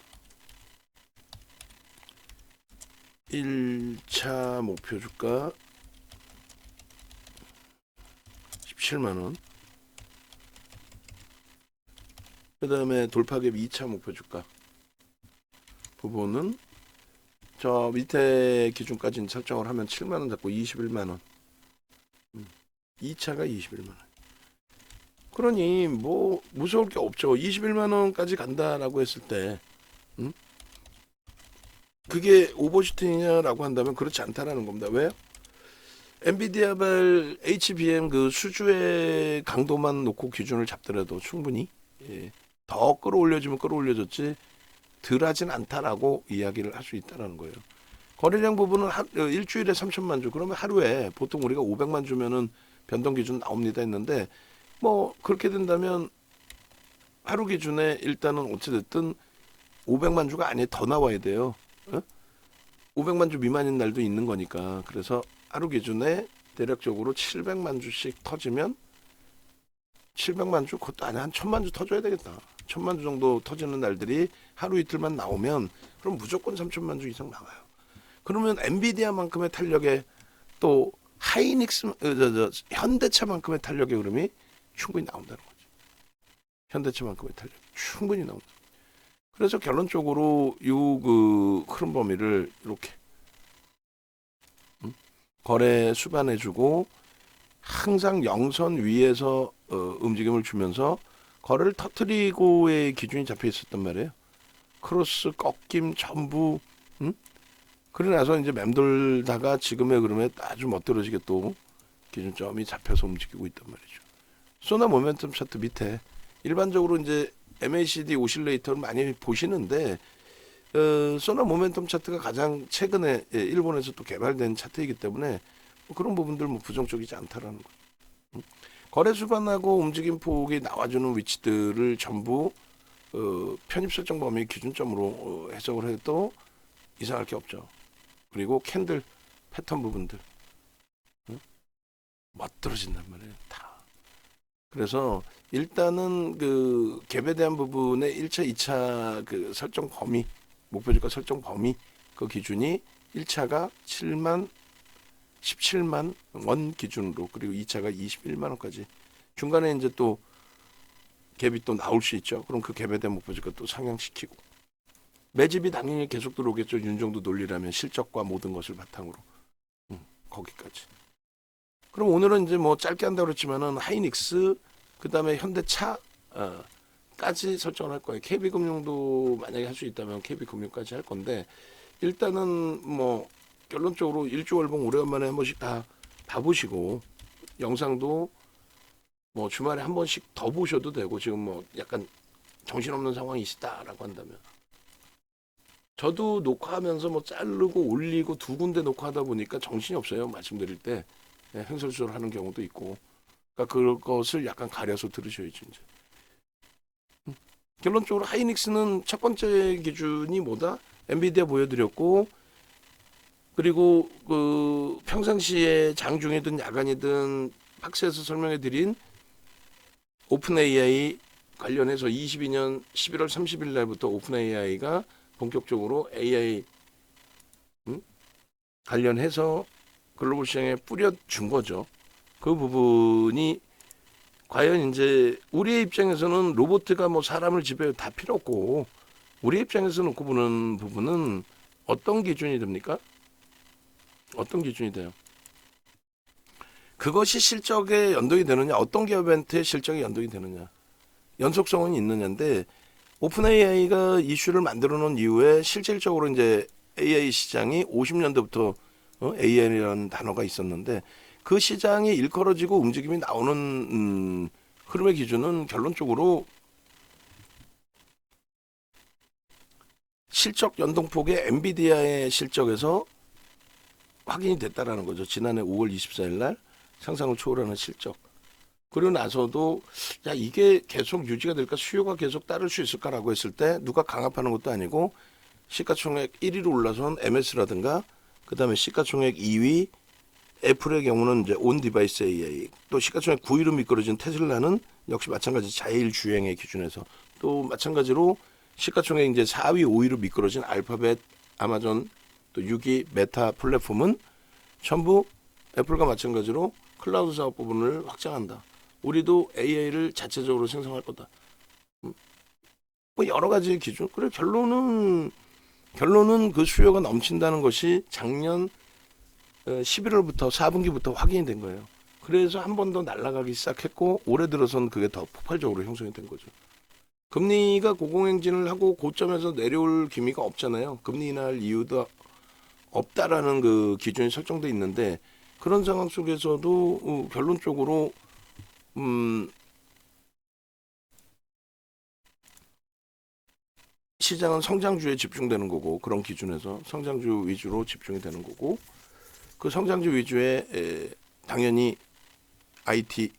1차 목표 주가 17만 원. 그 다음에 돌파갭 2차 목표 주가 부분은 저 밑에 기준까지는 설정을 하면 7만 원 잡고 21만 원. 2차가 21만 원. 그러니 뭐 무서울 게 없죠. 21만 원까지 간다라고 했을 때 그게 오버슈팅이냐라고 한다면 그렇지 않다라는 겁니다. 왜요? 엔비디아발 HBM 그 수주의 강도만 놓고 기준을 잡더라도 충분히 더 끌어올려지면 끌어올려졌지 덜하진 않다라고 이야기를 할 수 있다라는 거예요. 거래량 부분은 일주일에 3천만 주. 그러면 하루에 보통 우리가 500만 주면은 변동 기준 나옵니다 했는데 뭐 그렇게 된다면 하루 기준에 일단은 어찌됐든 500만 주가 아니에 더 나와야 돼요. 500만 주 미만인 날도 있는 거니까. 그래서 하루 기준에 대략적으로 700만 주씩 터지면 700만 주 그것도 아니야. 한 1000만 주 터져야 되겠다. 1000만 주 정도 터지는 날들이 하루 이틀만 나오면 그럼 무조건 3000만 주 이상 나와요. 그러면 엔비디아만큼의 탄력에 또 하이닉스 현대차만큼의 탄력의 흐름이 충분히 나온다는 거죠. 현대차만큼의 탄력 충분히 나온다. 그래서 결론적으로 그 흐름 범위를 이렇게 거래 수반해주고 항상 영선 위에서 움직임을 주면서 거래를 터트리고의 기준이 잡혀 있었단 말이에요. 크로스 꺾임 전부 그래 나서 이제 맴돌다가 지금의 그름에 아주 멋들어지게 또 기준점이 잡혀서 움직이고 있단 말이죠. 소나 모멘텀 차트 밑에 일반적으로 이제 MACD 오실레이터를 많이 보시는데 소나 모멘텀 차트가 가장 최근에 일본에서 또 개발된 차트이기 때문에 그런 부분들 뭐 부정적이지 않다라는 거예요. 거래 수반하고 움직임 폭이 나와주는 위치들을 전부 편입 설정 범위 기준점으로 해석을 해도 이상할 게 없죠. 그리고 캔들 패턴 부분들 멋들어진단 말이에요. 다. 그래서 일단은 그 갭에 대한 부분의 1차, 2차 그 설정 범위, 목표주가 설정 범위 그 기준이 1차가 17만 원 기준으로 그리고 2차가 21만 원까지 중간에 이제 또 갭이 또 나올 수 있죠. 그럼 그 갭에 대한 목표주가 또 상향시키고 매집이 당연히 계속 들어오겠죠. 윤정도 논리라면 실적과 모든 것을 바탕으로 거기까지. 그럼 오늘은 이제 뭐 짧게 한다고 그랬지만은 하이닉스 그다음에 현대차 까지 설정을 할 거예요. KB금융도 만약에 할 수 있다면 KB금융까지 할 건데 일단은 뭐 결론적으로 일주월봉 오래간만에 한 번씩 다 봐보시고 영상도 뭐 주말에 한 번씩 더 보셔도 되고 지금 뭐 약간 정신없는 상황이시다라고 한다면 저도 녹화하면서 뭐 자르고 올리고 두 군데 녹화하다 보니까 정신이 없어요. 말씀드릴 때 횡설수설 하는 경우도 있고 그러니까 그것을 약간 가려서 들으셔야지 이제. 결론적으로 하이닉스는 첫 번째 기준이 뭐다? 엔비디아 보여드렸고 그리고 그 평상시에 장중이든 야간이든 박스에서 설명해드린 오픈 AI 관련해서 22년 11월 30일 날부터 오픈 AI가 본격적으로 AI 관련해서 글로벌 시장에 뿌려준 거죠. 그 부분이 과연 이제 우리의 입장에서는 로봇가 뭐 사람을 지배해 다 필요 없고 우리 입장에서 놓고 보는 부분은 어떤 기준이 됩니까? 어떤 기준이 돼요? 그것이 실적에 연동이 되느냐, 어떤 기업한테 실적이 연동이 되느냐, 연속성은 있느냐인데 오픈 AI가 이슈를 만들어 놓은 이후에 실질적으로 이제 AI 시장이 50년대부터 AI라는 단어가 있었는데 그 시장이 일컬어지고 움직임이 나오는 흐름의 기준은 결론적으로 실적 연동폭의 엔비디아의 실적에서 확인이 됐다라는 거죠. 지난해 5월 24일 날 상상을 초월하는 실적. 그리고 나서도 야 이게 계속 유지가 될까 수요가 계속 따를 수 있을까라고 했을 때 누가 강압하는 것도 아니고 시가총액 1위로 올라선 MS라든가 그다음에 시가총액 2위 애플의 경우는 이제 온 디바이스 AI 또 시가총액 9위로 미끄러진 테슬라는 역시 마찬가지 자율 주행의 기준에서 또 마찬가지로 시가총액 이제 4위 5위로 미끄러진 알파벳 아마존 또 6위 메타 플랫폼은 전부 애플과 마찬가지로 클라우드 사업 부분을 확장한다. 우리도 AI를 자체적으로 생성할 거다. 뭐 여러 가지 기준. 그래 결론은 그 수요가 넘친다는 것이 작년 11월부터 4분기부터 확인이 된 거예요. 그래서 한 번 더 날아가기 시작했고 올해 들어서는 그게 더 폭발적으로 형성이 된 거죠. 금리가 고공행진을 하고 고점에서 내려올 기미가 없잖아요. 금리 인하할 이유도 없다라는 그 기준이 설정돼 있는데 그런 상황 속에서도 결론적으로 시장은 성장주에 집중되는 거고 그런 기준에서 성장주 위주로 집중이 되는 거고 그 성장주 위주에 당연히 IT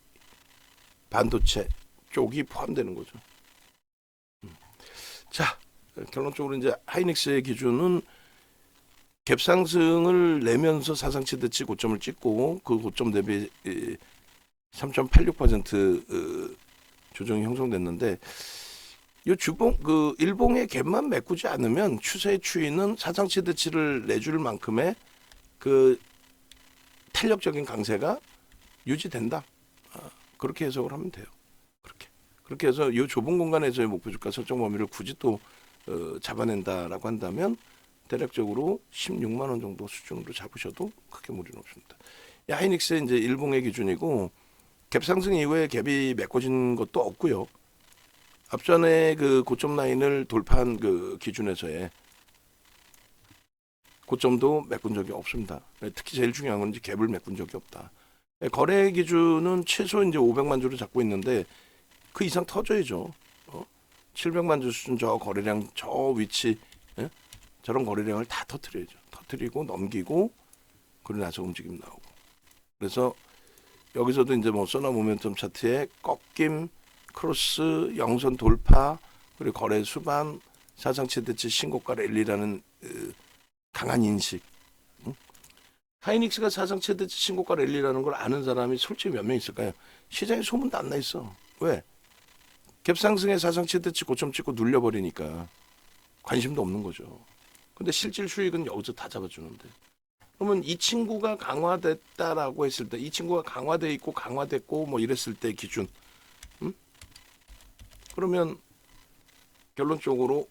반도체 쪽이 포함되는 거죠. 자 결론적으로 이제 하이닉스의 기준은 갭상승을 내면서 사상치대치 고점을 찍고 그 고점 대비 3.86% 조정이 형성됐는데 이 주봉 그 일봉의 갭만 메꾸지 않으면 추세의 추이는 사상치대치를 내줄 만큼의 그 탄력적인 강세가 유지된다. 그렇게 해석을 하면 돼요. 그렇게 해서 이 좁은 공간에서의 목표 주가 설정 범위를 굳이 또 잡아낸다라고 한다면 대략적으로 16만 원 정도 수준으로 잡으셔도 크게 무리는 없습니다. 하이닉스의 이제 일봉의 기준이고 갭 상승 이후에 갭이 메꿔진 것도 없고요. 앞전에 그 고점 라인을 돌파한 그 기준에서의 고점도 메꾼 적이 없습니다. 특히 제일 중요한 건 이제 갭을 메꾼 적이 없다. 거래 기준은 최소 이제 500만 주를 잡고 있는데 그 이상 터져야죠. 700만 주 수준 저 거래량 저 위치 저런 거래량을 다 터뜨려야죠. 터뜨리고 넘기고 그러고 나서 움직임 나오고. 그래서 여기서도 이제 뭐 소나 모멘텀 차트에 꺾임, 크로스, 영선 돌파, 그리고 거래 수반, 사상 최대치 신고가 랠리라는 강한 인식. 하이닉스가 사상 최대치 신고가 랠리라는 걸 아는 사람이 솔직히 몇 명 있을까요? 시장에 소문도 안 나 있어. 왜? 갭상승에 사상 최대치 고점 찍고 눌려버리니까 관심도 없는 거죠. 근데 실질 수익은 여기서 다 잡아주는데. 그러면 이 친구가 강화됐다라고 했을 때, 이 친구가 강화돼 있고 강화됐고 뭐 이랬을 때 기준. 그러면 결론적으로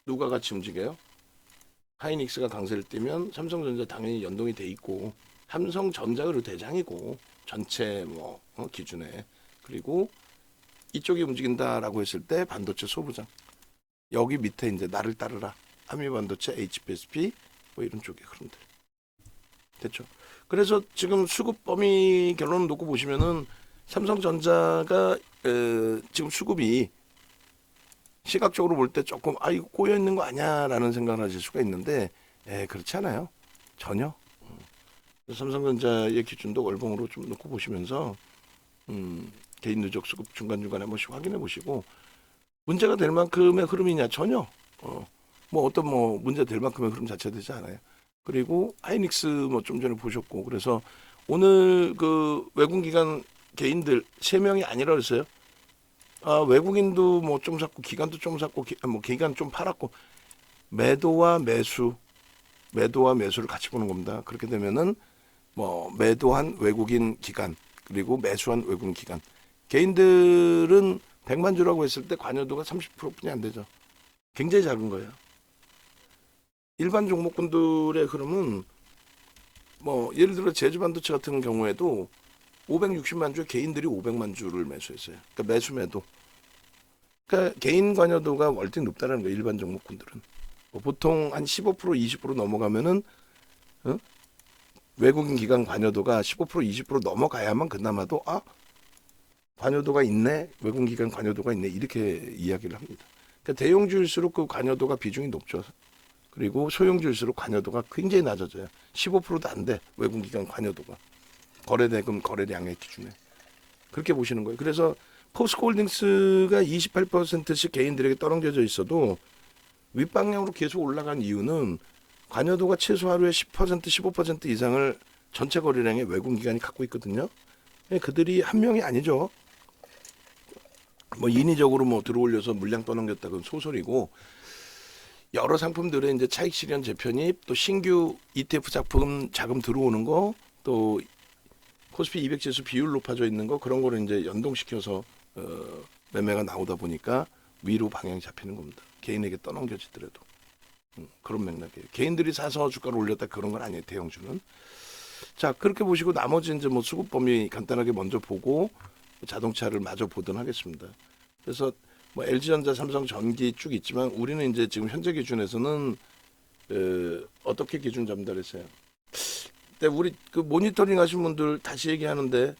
누가 같이 움직여요? 하이닉스가 강세를 띠면 삼성전자 당연히 연동이 돼 있고 삼성전자가 대장이고 전체 뭐 기준에 그리고 이쪽이 움직인다라고 했을 때 반도체 소부장 여기 밑에 이제 나를 따르라 한미반도체 HPSP 뭐 이런 쪽의 흐름들 됐죠. 그래서 지금 수급 범위 결론을 놓고 보시면은 삼성전자가 지금 수급이 시각적으로 볼 때 조금 이거 꼬여 있는 거 아니야라는 생각을 하실 수가 있는데 그렇지 않아요. 전혀. 삼성전자의 기준도 월봉으로 좀 놓고 보시면서 개인 누적 수급 중간중간에 한 번씩 확인해 보시고 문제가 될 만큼의 흐름이냐 전혀 뭐 어떤 뭐 문제 될 만큼의 흐름 자체가 되지 않아요. 그리고 하이닉스 뭐 좀 전에 보셨고 그래서 오늘 그 외국 기관 개인들 3명이 아니라 그랬어요. 외국인도 뭐 좀 샀고 기관도 좀 샀고 뭐 기관 좀 팔았고 매도와 매수 매도와 매수를 같이 보는 겁니다. 그렇게 되면은 뭐 매도한 외국인 기관 그리고 매수한 외국인 기관 개인들은 100만 주라고 했을 때 관여도가 30%뿐이 안 되죠. 굉장히 작은 거예요. 일반 종목군들의 흐름은 뭐 예를 들어 제주반도체 같은 경우에도 560만 주에 개인들이 500만 주를 매수했어요. 그러니까 매수 매도. 그러니까 개인 관여도가 월등히 높다는 거예요. 일반 종목군들은. 뭐 보통 한 15% 20% 넘어가면은 어? 외국인 기관 관여도가 15% 20% 넘어가야만 그나마도 관여도가 있네. 외국인 기관 관여도가 있네. 이렇게 이야기를 합니다. 그러니까 대형주일수록 그 관여도가 비중이 높죠. 그리고 소형주일수록 관여도가 굉장히 낮아져요. 15%도 안 돼. 외국인 기관 관여도가. 거래대금 거래량의 기준에. 그렇게 보시는 거예요. 그래서 포스코홀딩스가 28%씩 개인들에게 떠넘겨져 있어도 윗방향으로 계속 올라간 이유는 관여도가 최소 하루에 10% 15% 이상을 전체 거래량의 외국인 기관이 갖고 있거든요. 그들이 한 명이 아니죠. 뭐 인위적으로 뭐 들어올려서 물량 떠넘겼다 그건 소설이고 여러 상품들의 이제 차익 실현 재편입 또 신규 ETF 자금 들어오는 거 또 코스피 200 지수 비율 높아져 있는 거 그런 거를 이제 연동시켜서 매매가 나오다 보니까 위로 방향이 잡히는 겁니다. 개인에게 떠넘겨지더라도 그런 맥락이에요. 개인들이 사서 주가를 올렸다 그런 건 아니에요. 대형주는. 자 그렇게 보시고 나머지 이제 뭐 수급 범위 간단하게 먼저 보고 자동차를 마저 보도록 하겠습니다. 그래서 뭐 LG전자, 삼성, 전기 쭉 있지만 우리는 이제 지금 현재 기준에서는 어떻게 기준 잡는다랬어요. 근데 우리 그 모니터링 하신 분들 다시 얘기하는데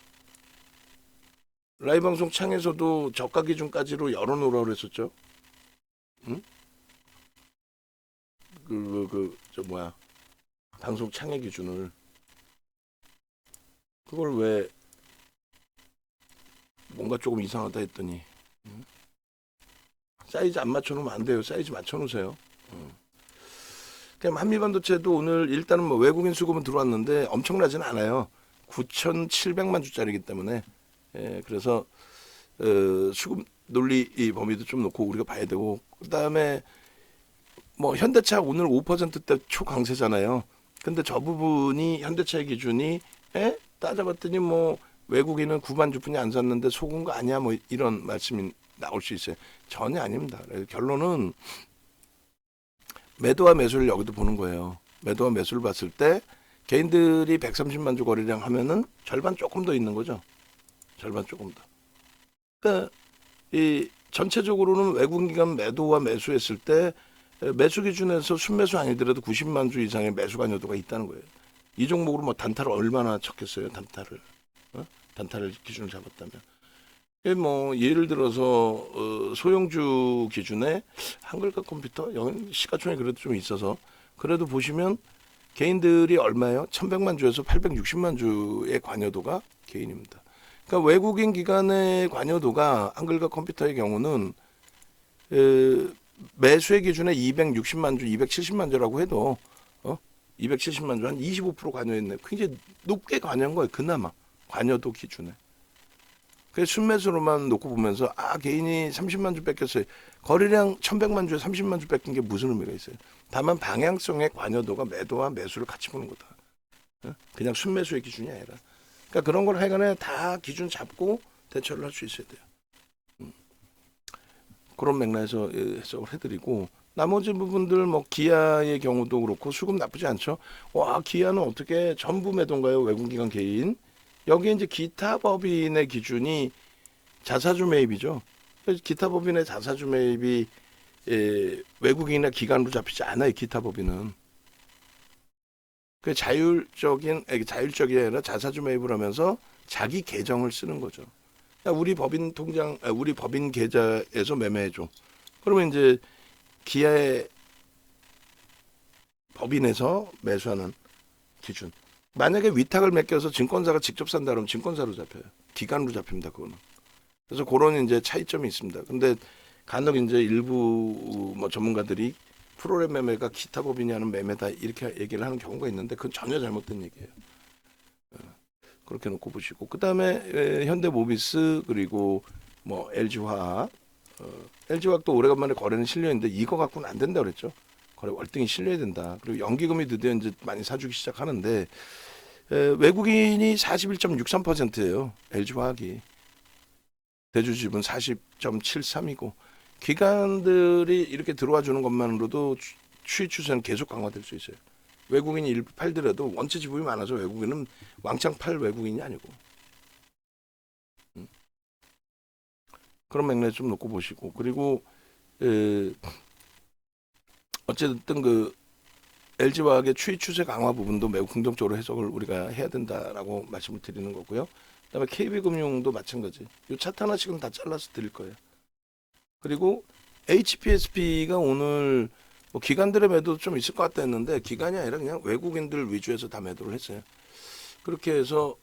라이브 방송 창에서도 저가 기준까지로 열어놓으라고 그랬었죠. 응? 저 뭐야 방송 창의 기준을 그걸 왜 뭔가 조금 이상하다 했더니 사이즈 안 맞춰놓으면 안 돼요. 사이즈 맞춰놓으세요. 그냥 한미반도체도 오늘 일단은 뭐 외국인 수급은 들어왔는데 엄청나지는 않아요. 9,700만 주짜리이기 때문에 그래서 수급 논리 이 범위도 좀 놓고 우리가 봐야 되고 그다음에 뭐 현대차 오늘 5%대 초강세잖아요. 근데 저 부분이 현대차의 기준이 따져봤더니 뭐 외국인은 9만 주뿐이 안 샀는데 속은 거 아니야 뭐 이런 말씀이 나올 수 있어요. 전혀 아닙니다. 결론은 매도와 매수를 여기도 보는 거예요. 매도와 매수를 봤을 때 개인들이 130만 주 거래량 하면은 절반 조금 더 있는 거죠. 절반 조금 더. 그러니까 이 전체적으로는 외국인 기관 매도와 매수했을 때 매수 기준에서 순매수 아니더라도 90만 주 이상의 매수 관여도가 있다는 거예요. 이 종목으로 뭐 단타를 얼마나 쳤겠어요. 단타를 기준을 잡았다면. 뭐 예를 들어서 소형주 기준에 한글과 컴퓨터 시가총액이 그래도 좀 있어서 그래도 보시면 개인들이 얼마예요? 1100만 주에서 860만 주의 관여도가 개인입니다. 그러니까 외국인 기관의 관여도가 한글과 컴퓨터의 경우는 매수의 기준에 260만 주, 270만 주라고 해도 270만 주 한 25% 관여했네. 굉장히 높게 관여한 거예요. 그나마 관여도 기준에. 그래서 순매수로만 놓고 보면서 개인이 30만 주 뺏겼어요. 거래량 1100만 주에 30만 주 뺏긴 게 무슨 의미가 있어요. 다만 방향성의 관여도가 매도와 매수를 같이 보는 거다. 그냥 순매수의 기준이 아니라. 그러니까 그런 걸 하여간에 다 기준 잡고 대처를 할 수 있어야 돼요. 그런 맥락에서 해석을 해드리고 나머지 부분들 뭐 기아의 경우도 그렇고 수급 나쁘지 않죠. 와 기아는 어떻게 전부 매도인가요? 외국기관 개인. 여기에 이제 기타 법인의 기준이 자사주 매입이죠. 그래서 기타 법인의 자사주 매입이 외국인이나 기관으로 잡히지 않아요. 기타 법인은. 그 자율적이 아니라 자사주 매입을 하면서 자기 계정을 쓰는 거죠. 그러니까 우리 법인 계좌에서 매매해줘. 그러면 이제 기아의 법인에서 매수하는 기준. 만약에 위탁을 맡겨서 증권사가 직접 산다 그러면 증권사로 잡혀요. 기관으로 잡힙니다. 그거는. 그래서 그런 이제 차이점이 있습니다. 근데 간혹 이제 일부 뭐 전문가들이 프로그램 매매가 기타 법인이 하는 매매다 이렇게 얘기를 하는 경우가 있는데 그건 전혀 잘못된 얘기예요. 그렇게 놓고 보시고 그 다음에 현대모비스 그리고 뭐 LG화학 LG화학도 오래간만에 거래는 실려 있는데 이거 갖고는 안 된다 그랬죠. 거래 월등히 실려야 된다. 그리고 연기금이 드디어 이제 많이 사주기 시작하는데 외국인이 41.63%예요. LG화학이. 대주주분 40.73이고 기관들이 이렇게 들어와 주는 것만으로도 추이 추세는 계속 강화될 수 있어요. 외국인이 일부 팔더라도 원체 지분이 많아서 외국인은 왕창 팔 외국인이 아니고 그런 맥락 좀 놓고 보시고 그리고 어쨌든 그 LG화학의 추이 추세 강화 부분도 매우 긍정적으로 해석을 우리가 해야 된다라고 말씀을 드리는 거고요. 그다음에 KB금융도 마찬가지. 이 차트 하나씩은 다 잘라서 드릴 거예요. 그리고 HPSP가 오늘 뭐 기관들의 매도 좀 있을 것 같다 했는데 기관이 아니라 그냥 외국인들 위주에서 다 매도를 했어요. 그렇게 해서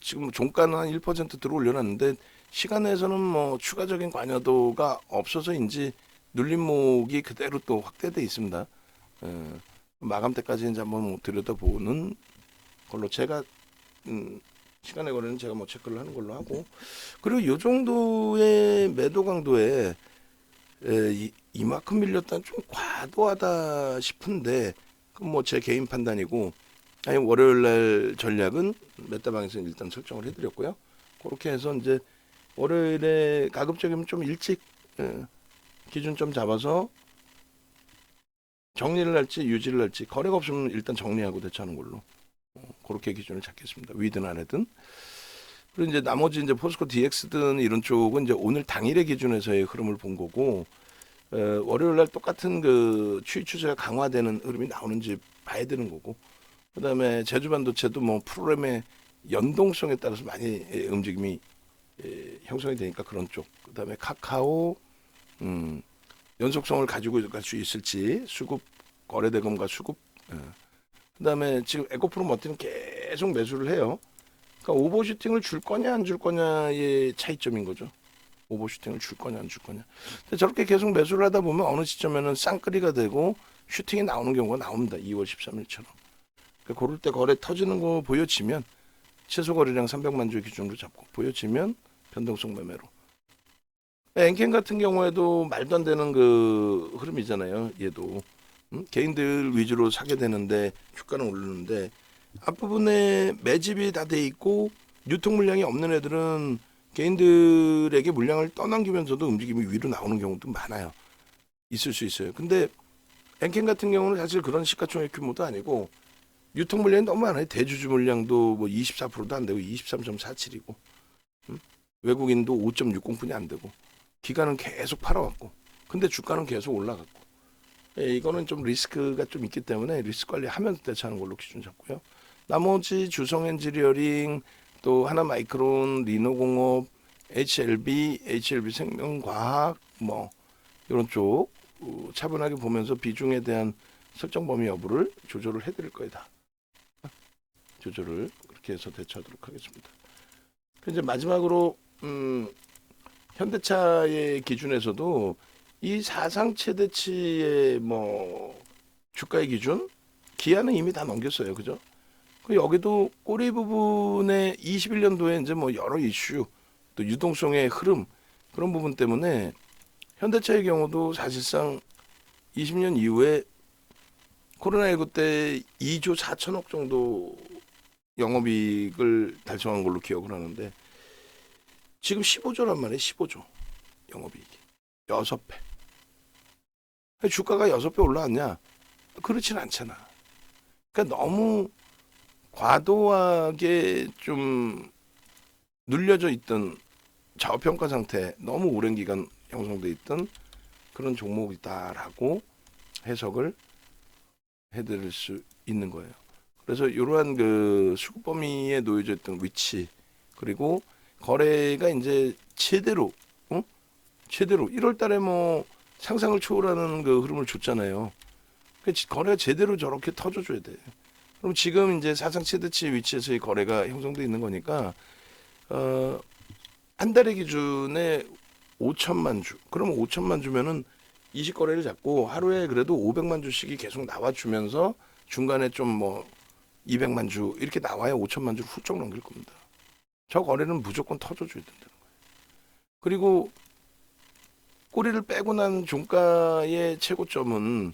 지금 종가는 한 1% 들어 올려놨는데 시간에서는 뭐 추가적인 관여도가 없어서인지 눌림목이 그대로 또 확대돼 있습니다. 마감 때까지 이제 한번 들여다보는 걸로 제가 시간의 거래는 제가 뭐 체크를 하는 걸로 하고 그리고 이 정도의 매도 강도에 이만큼 밀렸다는 좀 과도하다 싶은데 그건 뭐 제 개인 판단이고 아니 월요일 날 전략은 메타방에서 일단 설정을 해드렸고요. 그렇게 해서 이제 월요일에 가급적이면 좀 일찍 기준 좀 잡아서 정리를 할지 유지를 할지 거래가 없으면 일단 정리하고 대처하는 걸로 그렇게 기준을 잡겠습니다. 위든 아래든. 그리고 이제 나머지 이제 포스코 DX든 이런 쪽은 이제 오늘 당일의 기준에서의 흐름을 본 거고 월요일 날 똑같은 그 추이 추세가 강화되는 흐름이 나오는지 봐야 되는 거고 그다음에 제주반도체도 뭐 프로그램의 연동성에 따라서 많이 움직임이 형성이 되니까 그런 쪽 그다음에 카카오 연속성을 가지고 갈 수 있을지 수급 거래대금과 수급 그다음에 지금 에코프로 머티는 계속 매수를 해요. 그러니까 오버슈팅을 줄 거냐 안 줄 거냐의 차이점인 거죠. 오버슈팅을 줄 거냐 안 줄 거냐. 근데 저렇게 계속 매수를 하다 보면 어느 시점에는 쌍끌이가 되고 슈팅이 나오는 경우가 나옵니다. 2월 13일처럼. 그러니까 그럴 때 거래 터지는 거 보여지면 최소 거래량 300만 주 기준으로 잡고 보여지면 변동성 매매로. 엔캔 같은 경우에도 말도 안 되는 그 흐름이잖아요. 얘도 개인들 위주로 사게 되는데 주가는 오르는데 앞부분에 매집이 다 돼 있고 유통 물량이 없는 애들은 개인들에게 물량을 떠넘기면서도 움직임이 위로 나오는 경우도 많아요. 있을 수 있어요. 근데 엔캔 같은 경우는 사실 그런 시가총액 규모도 아니고 유통 물량이 너무 많아요. 대주주 물량도 뭐 24%도 안 되고 23.47이고 외국인도 5.60분이 안 되고 기간은 계속 팔아왔고 근데 주가는 계속 올라갔고 이거는 좀 리스크가 좀 있기 때문에 리스크 관리하면서 대처하는 걸로 기준 잡고요. 나머지 주성엔지니어링 또 하나마이크론, 리노공업, HLB 생명과학 뭐 이런 쪽 차분하게 보면서 비중에 대한 설정 범위 여부를 조절을 해드릴 거다. 조절을 그렇게 해서 대처하도록 하겠습니다. 이제 마지막으로 현대차의 기준에서도 이 사상 최대치의 뭐 주가의 기준 기한은 이미 다 넘겼어요, 그죠? 그 여기도 꼬리 부분에 21년도에 이제 뭐 여러 이슈 또 유동성의 흐름 그런 부분 때문에 현대차의 경우도 사실상 20년 이후에 코로나19 때 2조 4천억 정도 영업이익을 달성한 걸로 기억을 하는데 지금 15조란 말이에요. 15조 영업이익이 6배. 주가가 6배 올라왔냐? 그렇진 않잖아. 그러니까 너무 과도하게 좀 눌려져 있던 저평가 상태, 너무 오랜 기간 형성돼 있던 그런 종목이다라고 해석을 해드릴 수 있는 거예요. 그래서 이러한 그 수급 범위에 놓여져 있던 위치 그리고 거래가 이제 제대로 1월 달에 뭐 상상을 초월하는 그 흐름을 줬잖아요. 거래가 제대로 저렇게 터져줘야 돼. 그럼 지금 이제 사상 최대치 위치에서의 거래가 형성돼 있는 거니까 한 달의 기준에 5천만 주. 그러면 5천만 주면은 20거래를 잡고 하루에 그래도 500만 주씩이 계속 나와주면서 중간에 좀 뭐 200만 주 이렇게 나와야 5천만 주를 훌쩍 넘길 겁니다. 저 거래는 무조건 터져줘야 된다는 거예요. 그리고 꼬리를 빼고 난 종가의 최고점은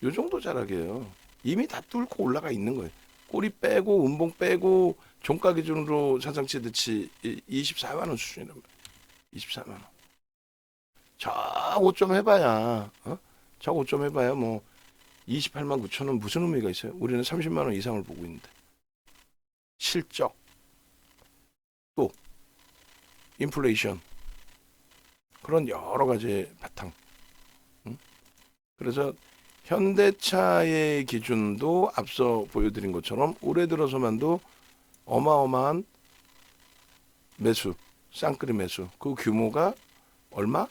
요 정도 자락이에요. 이미 다 뚫고 올라가 있는 거예요. 꼬리 빼고 음봉 빼고 종가 기준으로 자상치 대치 24만 원 수준이란 말이에요. 24만 원. 저 5점 해봐야 저 5점 해봐야 뭐 28만 9천 원 무슨 의미가 있어요? 우리는 30만 원 이상을 보고 있는데 실적 또 인플레이션 그런 여러 가지 바탕. 응? 그래서 현대차의 기준도 앞서 보여드린 것처럼 올해 들어서만도 어마어마한 매수, 쌍끌이 매수. 그 규모가 얼마?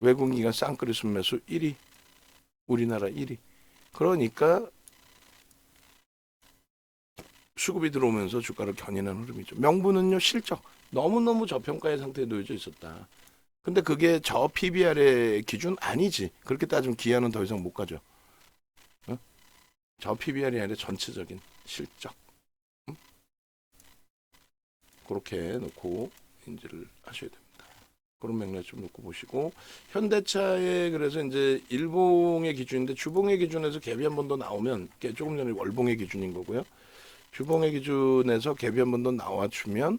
외국인기관 쌍끌이 순매수 1위. 우리나라 1위. 그러니까 수급이 들어오면서 주가를 견인한 흐름이죠. 명분은요, 실적. 너무너무 저평가의 상태에 놓여져 있었다. 근데 그게 저 PBR의 기준 아니지. 그렇게 따지면 기아는 더 이상 못 가죠. 어? 저 PBR이 아니라 전체적인 실적. 그렇게 놓고 인지를 하셔야 됩니다. 그런 맥락 좀 놓고 보시고 현대차에 그래서 이제 일봉의 기준인데 주봉의 기준에서 갭이 한 번 더 나오면 조금 전에 월봉의 기준인 거고요. 주봉의 기준에서 갭이 한 번 더 나와주면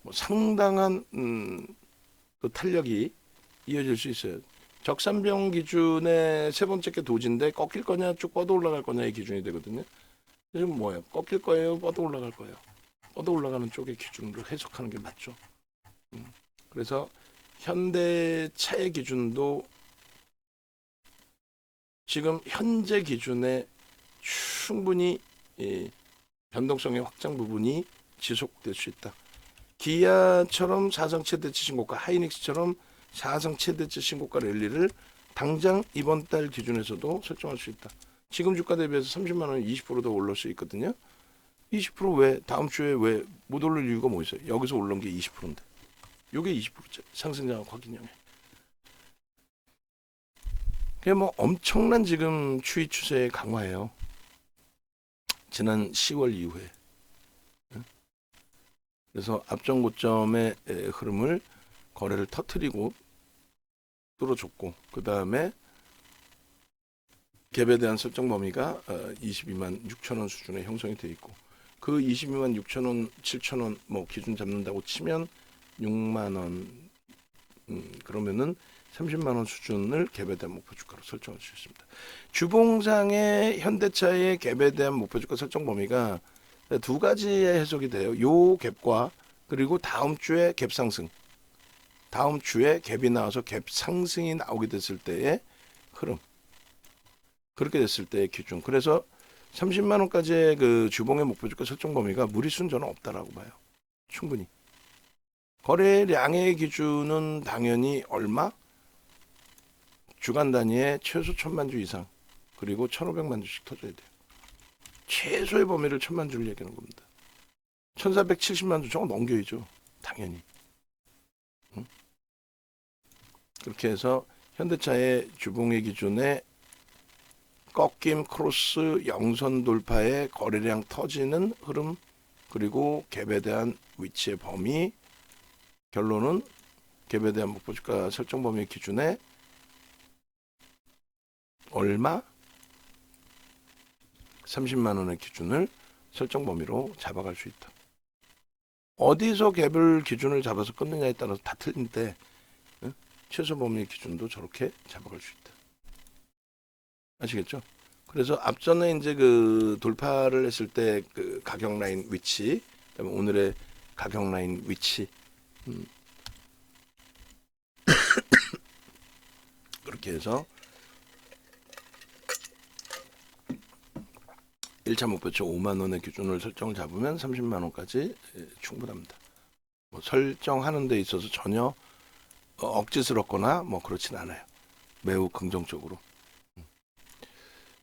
뭐 상당한 또 탄력이 이어질 수 있어요. 적산병 기준의 세 번째 게 도지인데 꺾일 거냐 쭉 뻗어 올라갈 거냐의 기준이 되거든요. 지금 뭐예요? 꺾일 거예요? 뻗어 올라갈 거예요? 뻗어 올라가는 쪽의 기준으로 해석하는 게 맞죠. 그래서 현대차의 기준도 지금 현재 기준에 충분히 변동성의 확장 부분이 지속될 수 있다. 기아처럼 사상 최대치 신고가, 하이닉스처럼 사상 최대치 신고가 랠리를 당장 이번 달 기준에서도 설정할 수 있다. 지금 주가 대비해서 30만 원이 20%더 올릴 수 있거든요. 20% 다음 주에 왜 못 올릴 이유가 뭐 있어요? 여기서 올라온 게 20%인데. 요게 20%째 상승장 확인형에. 그게 뭐 엄청난 지금 추이 추세의 강화예요. 지난 10월 이후에. 그래서 앞전 고점의 흐름을 거래를 터트리고 뚫어줬고 그 다음에 갭에 대한 설정 범위가 22만 6천 원 수준에 형성이 되어 있고 그 22만 6천 원, 7천 원 뭐 기준 잡는다고 치면 6만 원 그러면은 30만 원 수준을 갭에 대한 목표 주가로 설정할 수 있습니다. 주봉상의 현대차의 갭에 대한 목표 주가 설정 범위가 두 가지의 해석이 돼요. 요 갭과 그리고 다음 주에 갭 상승. 다음 주에 갭이 나와서 갭 상승이 나오게 됐을 때의 흐름. 그렇게 됐을 때의 기준. 그래서 30만 원까지의 그 주봉의 목표 주가 설정 범위가 무리수는 저는 없다라고 봐요. 충분히. 거래량의 기준은 당연히 얼마? 주간 단위에 최소 1000만 주 이상 그리고 1500만 주씩 터져야 돼요. 최소의 범위를 1000만 주를 얘기하는 겁니다. 1470만 주 저거 넘겨야죠. 당연히. 응? 그렇게 해서 현대차의 주봉의 기준에 꺾임 크로스 영선 돌파의 거래량 터지는 흐름 그리고 갭에 대한 위치의 범위 결론은 갭에 대한 목표 주가 설정 범위 기준에 얼마? 30만 원의 기준을 설정 범위로 잡아갈 수 있다. 어디서 갭을 기준을 잡아서 끊느냐에 따라서 다 틀린데 최소 범위 기준도 저렇게 잡아갈 수 있다. 아시겠죠? 그래서 앞전에 이제 그 돌파를 했을 때 그 가격 라인 위치, 그다음에 오늘의 가격 라인 위치, 그렇게 해서 1차 목표치 5만 원의 기준을 설정을 잡으면 30만 원까지 충분합니다. 뭐 설정하는 데 있어서 전혀 억지스럽거나 뭐 그렇진 않아요. 매우 긍정적으로.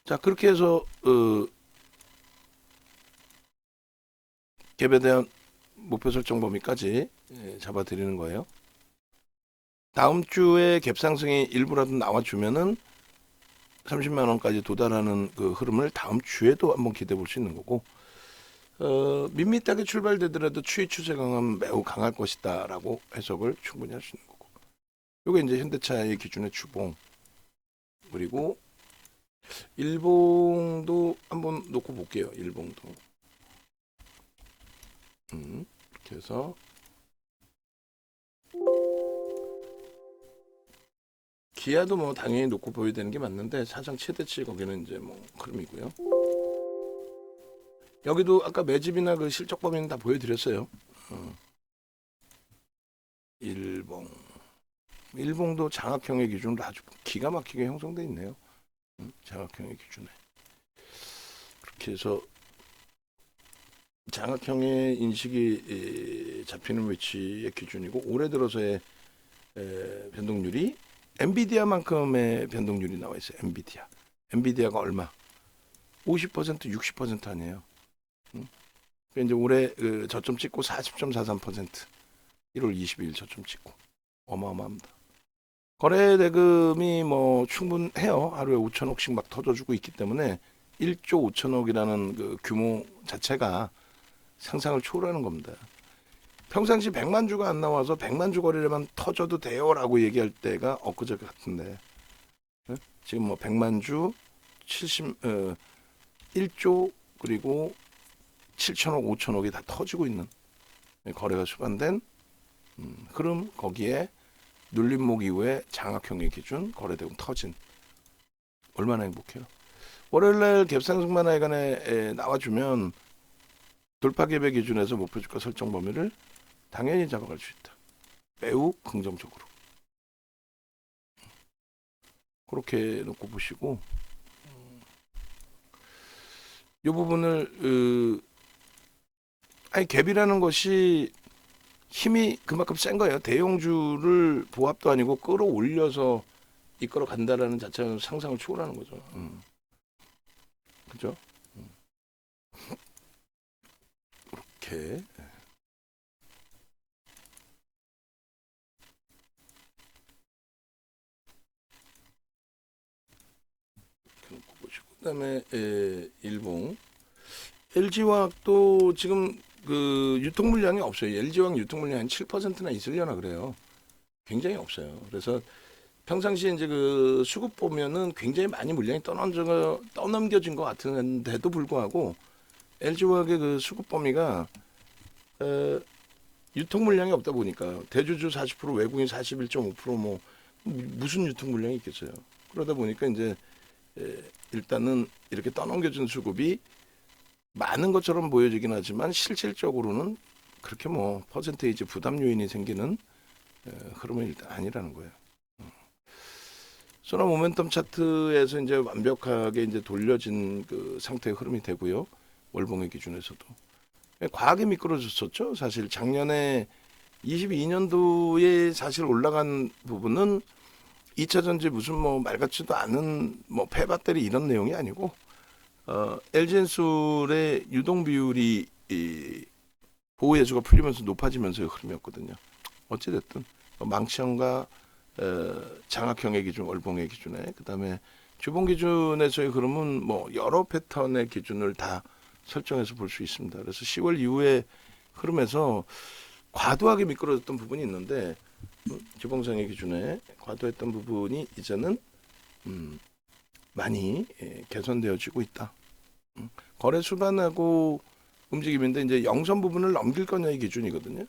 자 그렇게 해서 갭에 대한 목표 설정 범위까지 잡아드리는 거예요. 다음 주에 갭 상승이 일부라도 나와주면은 30만 원까지 도달하는 그 흐름을 다음 주에도 한번 기대해 볼 수 있는 거고 밋밋하게 출발되더라도 추이 추세 강함 매우 강할 것이다라고 해석을 충분히 할 수 있는 거고 이게 이제 현대차의 기준의 주봉 그리고 일봉도 한번 놓고 볼게요. 일봉도. 이렇게 해서 기아도 뭐 당연히 놓고 보여야 되는 게 맞는데 사상 최대치 거기는 이제 뭐 흐름이고요. 여기도 아까 매집이나 그 실적 범위는 다 보여드렸어요. 일봉. 일봉도 장악형의 기준으로 아주 기가 막히게 형성돼 있네요. 장악형의 기준에. 그렇게 해서 장악형의 인식이 잡히는 위치의 기준이고 올해 들어서의 변동률이 엔비디아만큼의 변동률이 나와 있어요. 엔비디아가 얼마? 50% 60% 아니에요. 그러니까 이제 올해 저점 찍고 40.43% 1월 22일 저점 찍고 어마어마합니다. 거래 대금이 뭐 충분해요. 하루에 5천억씩 막 터져주고 있기 때문에 1조 5천억이라는 그 규모 자체가 상상을 초월하는 겁니다. 평상시 100만 주가 안 나와서 100만 주 거래만 터져도 돼요라고 얘기할 때가 엊그제 같은데 지금 뭐 100만 주 1조 그리고 7천억 5천억이 다 터지고 있는 거래가 수반된 흐름 거기에 눌림목 이후에 장악형의 기준 거래대금 터진 얼마나 행복해요. 월요일날 갭상승만 하여간에 나와주면 돌파갭의 기준에서 목표주가 설정 범위를 당연히 잡아갈 수 있다. 매우 긍정적으로. 그렇게 놓고 보시고 이 부분을 아니 갭이라는 것이 힘이 그만큼 센 거예요. 대형주를 보합도 아니고 끌어올려서 이끌어 간다라는 자체는 상상을 초월하는 거죠. 그죠? 이렇게 놓고 보시고 그다음에 일봉 LG화학도 지금 그 유통 물량이 없어요. LG화학 유통 물량이 한 7%나 있으려나 그래요. 굉장히 없어요. 그래서 평상시에 이제 그 수급 보면은 굉장히 많이 물량이 떠넘겨진 것 같은데도 불구하고 LG화학의 그 수급 범위가 유통 물량이 없다 보니까 대주주 40% 외국인 41.5%뭐 무슨 유통 물량이 있겠어요. 그러다 보니까 이제 일단은 이렇게 떠넘겨진 수급이 많은 것처럼 보여지긴 하지만 실질적으로는 그렇게 뭐 퍼센테이지 부담 요인이 생기는 흐름은 일단 아니라는 거예요. 소나 모멘텀 차트에서 이제 완벽하게 이제 돌려진 그 상태의 흐름이 되고요. 월봉의 기준에서도 과하게 미끄러졌었죠. 사실 작년에 22년도에 사실 올라간 부분은 2차 전지 무슨 뭐 말 같지도 않은 뭐 폐배터리 이런 내용이 아니고 LG엔솔의 유동 비율이 보호 예수가 풀리면서 높아지면서의 흐름이었거든요. 어찌됐든 망치형과 장악형의 기준, 월봉의 기준에 그다음에 주봉 기준에서의 흐름은 뭐 여러 패턴의 기준을 다 설정해서 볼 수 있습니다. 그래서 10월 이후에 흐름에서 과도하게 미끄러졌던 부분이 있는데 주봉상의 기준에 과도했던 부분이 이제는 많이 개선되어지고 있다. 거래 수반하고 움직임인데 이제 영선 부분을 넘길 거냐의 기준이거든요.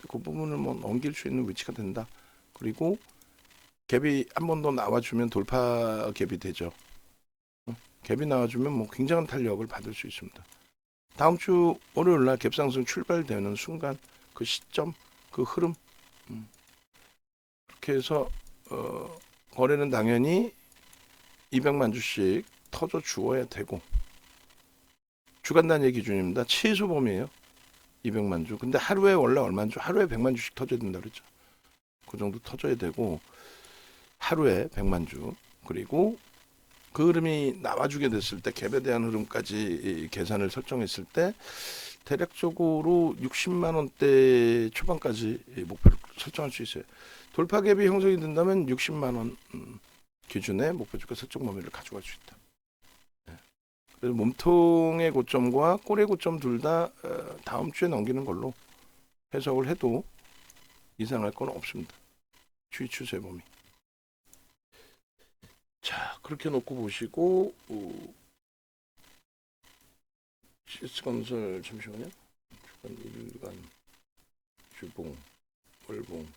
그 부분을 뭐 넘길 수 있는 위치가 된다. 그리고 갭이 한 번 더 나와주면 돌파 갭이 되죠. 갭이 나와주면 뭐 굉장한 탄력을 받을 수 있습니다. 다음 주 월요일 날 갭상승 출발되는 순간 그 시점, 그 흐름 그렇게 해서 거래는 당연히 200만 주씩 터져 주어야 되고 주간 단위 기준입니다. 최소 범위예요. 200만 주. 근데 하루에 원래 얼마인 주? 하루에 100만 주씩 터져야 된다 그랬죠. 그 정도 터져야 되고 하루에 100만 주. 그리고 그 흐름이 나와주게 됐을 때 갭에 대한 흐름까지 계산을 설정했을 때 대략적으로 60만 원대 초반까지 목표를 설정할 수 있어요. 돌파 갭이 형성이 된다면 60만 원 기준의 목표주가 설정 범위를 가져갈 수 있다. 그래서 몸통의 고점과 꼬리의 고점 둘 다 다음 주에 넘기는 걸로 해석을 해도 이상할 건 없습니다. 추이 추세 범위. 자, 그렇게 놓고 보시고 CS 건설 잠시만요. 주간 일간 주봉 월봉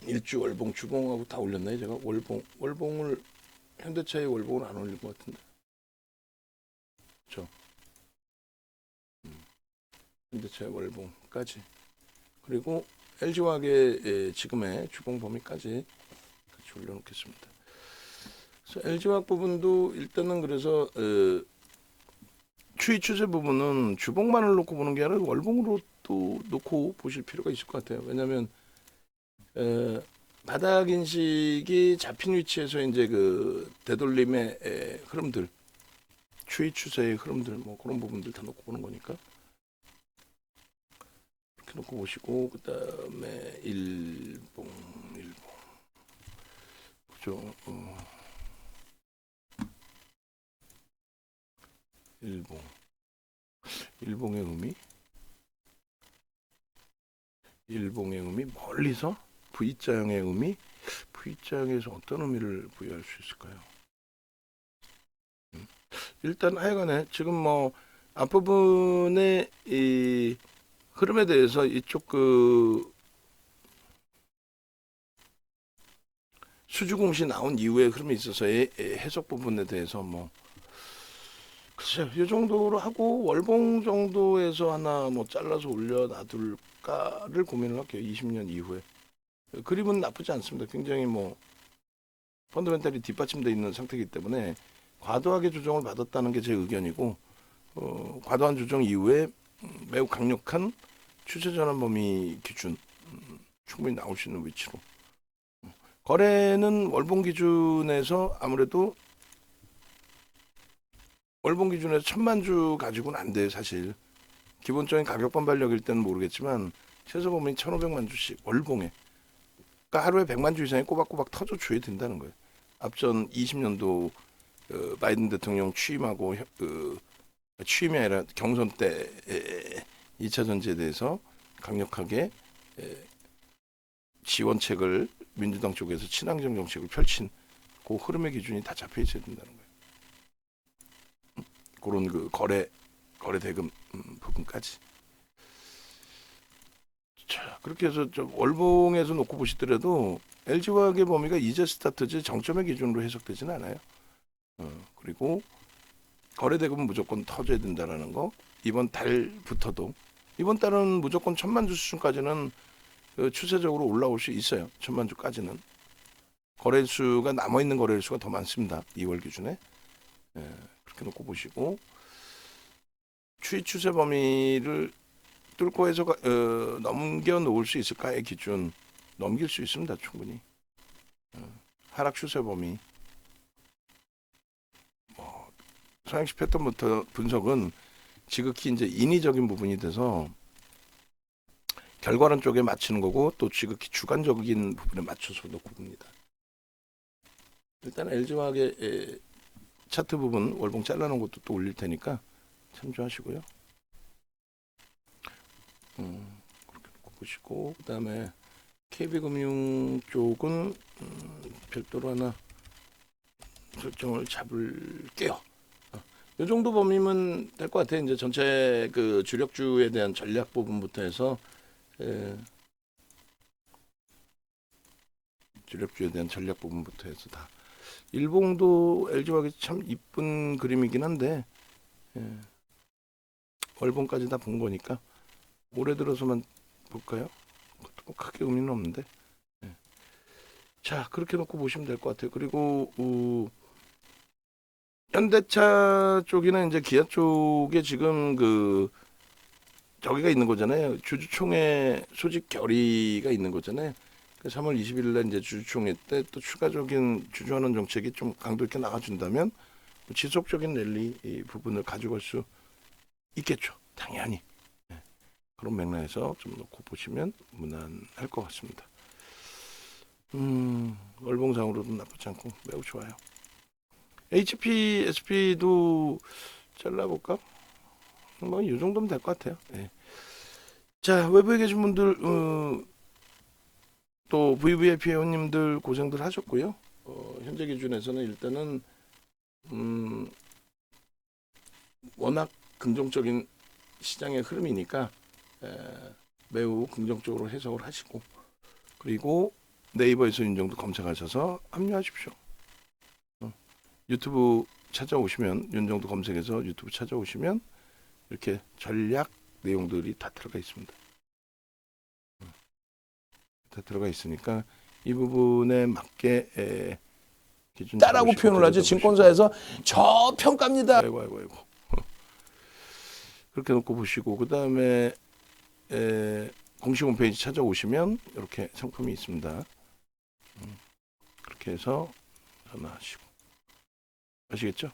일주 월봉 주봉하고 다 올렸나요? 제가 월봉을 현대차의 월봉을 안 올릴 것 같은데. 그렇죠? 현대차의 월봉까지 그리고 LG화학의 지금의 주봉 범위까지 같이 올려놓겠습니다. 그래서 LG화학 부분도 일단은 그래서 추이 추세 부분은 주봉만을 놓고 보는 게 아니라 월봉으로 또 놓고 보실 필요가 있을 것 같아요. 왜냐하면 바닥 인식이 잡힌 위치에서 이제 그 되돌림의 흐름들, 추이 추세의 흐름들, 뭐 그런 부분들 다 놓고 보는 거니까 이렇게 놓고 보시고 그 다음에 일봉 그죠? 일봉의 의미 멀리서 V자형의 의미 V자형에서 어떤 의미를 부여할 수 있을까요? 일단 하여간에 지금 뭐 앞부분의 이 흐름에 대해서 이쪽 그 수주 공시 나온 이후에 흐름이 있어서의 해석 부분에 대해서 뭐 글쎄요, 이 정도로 하고 월봉 정도에서 하나 뭐 잘라서 올려 놔둘까를 고민을 할게요. 20년 이후에 그림은 나쁘지 않습니다. 굉장히 뭐 펀더멘탈이 뒷받침되어 있는 상태이기 때문에 과도하게 조정을 받았다는 게 제 의견이고 과도한 조정 이후에 매우 강력한 추세 전환 범위 기준 충분히 나올 수 있는 위치로 거래는 월봉 기준에서 아무래도 월봉 기준에서 1,000만 주 가지고는 안 돼요, 사실. 기본적인 가격 반발력일 때는 모르겠지만 최소 범위 1,500만 주씩 월봉에. 그러니까 하루에 100만 주 이상이 꼬박꼬박 터져 줘야 된다는 거예요. 앞전 20년도 바이든 대통령 취임하고 취임이 아니라 경선 때 2차 전지에 대해서 강력하게 지원책을 민주당 쪽에서 친환경 정책을 펼친 그 흐름의 기준이 다 잡혀 있어야 된다는 거예요. 그런 그 거래 대금 부분까지. 자, 그렇게 해서 좀 월봉에서 놓고 보시더라도 LG화학의 범위가 이제 스타트지 정점의 기준으로 해석되지는 않아요. 그리고 거래 대금은 무조건 터져야 된다라는 거. 이번 달부터도 이번 달은 무조건 1,000만 주 수준까지는 추세적으로 올라올 수 있어요. 1,000만 주까지는. 거래수가 남아있는 거래수가 더 많습니다. 2월 기준에. 그렇게 놓고 보시고 추이 추세 범위를 뚫고 해서 넘겨 놓을 수 있을까의 기준 넘길 수 있습니다. 충분히. 하락 추세 범위 서양식 패턴부터 분석은 지극히 이제 인위적인 부분이 돼서 결과론 쪽에 맞추는 거고 또 지극히 주관적인 부분에 맞춰서 놓고 봅니다. 일단 LG화학의 차트 부분 월봉 잘라놓은 것도 또 올릴 테니까 참조하시고요. 그렇게 놓고 보시고 그 다음에 KB금융 쪽은 별도로 하나 설정을 잡을게요. 이 정도 범위면 될 것 같아요. 이제 전체 그 주력주에 대한 전략 부분부터 해서 주력주에 대한 전략 부분부터 해서 다 일봉도 LG화학이 참 이쁜 그림이긴 한데 월봉까지 다 본 거니까 올해 들어서만 볼까요? 그것도 뭐 크게 의미는 없는데 자 그렇게 놓고 보시면 될 것 같아요. 그리고 현대차 쪽이나 이제 기아 쪽에 지금 그 저기가 있는 거잖아요. 주주총회 소집 결의가 있는 거잖아요. 3월 20일 날 이제 주주총회 때 또 추가적인 주주환원 정책이 좀 강도 있게 나가준다면 지속적인 랠리 이 부분을 가져갈 수 있겠죠. 당연히. 그런 맥락에서 좀 놓고 보시면 무난할 것 같습니다. 월봉상으로도 나쁘지 않고 매우 좋아요. HP, SP도 잘라볼까? 뭐 이 정도면 될 것 같아요. 자 외부에 계신 분들 또 VVIP 회원님들 고생들 하셨고요. 현재 기준에서는 일단은 워낙 긍정적인 시장의 흐름이니까 매우 긍정적으로 해석을 하시고, 그리고 네이버에서 윤정도 검색하셔서 합류하십시오. 유튜브 찾아오시면, 윤정도 검색해서 유튜브 찾아오시면 이렇게 전략 내용들이 다 들어가 있습니다. 다 들어가 있으니까 이 부분에 맞게 기준 따라고 잡으시고 표현을 하죠. 들여다보시고. 증권사에서 저평가입니다. 아이고. 그렇게 놓고 보시고, 그 다음에 공식 홈페이지 찾아오시면 이렇게 상품이 있습니다. 그렇게 해서 전화하시고, 아시겠죠?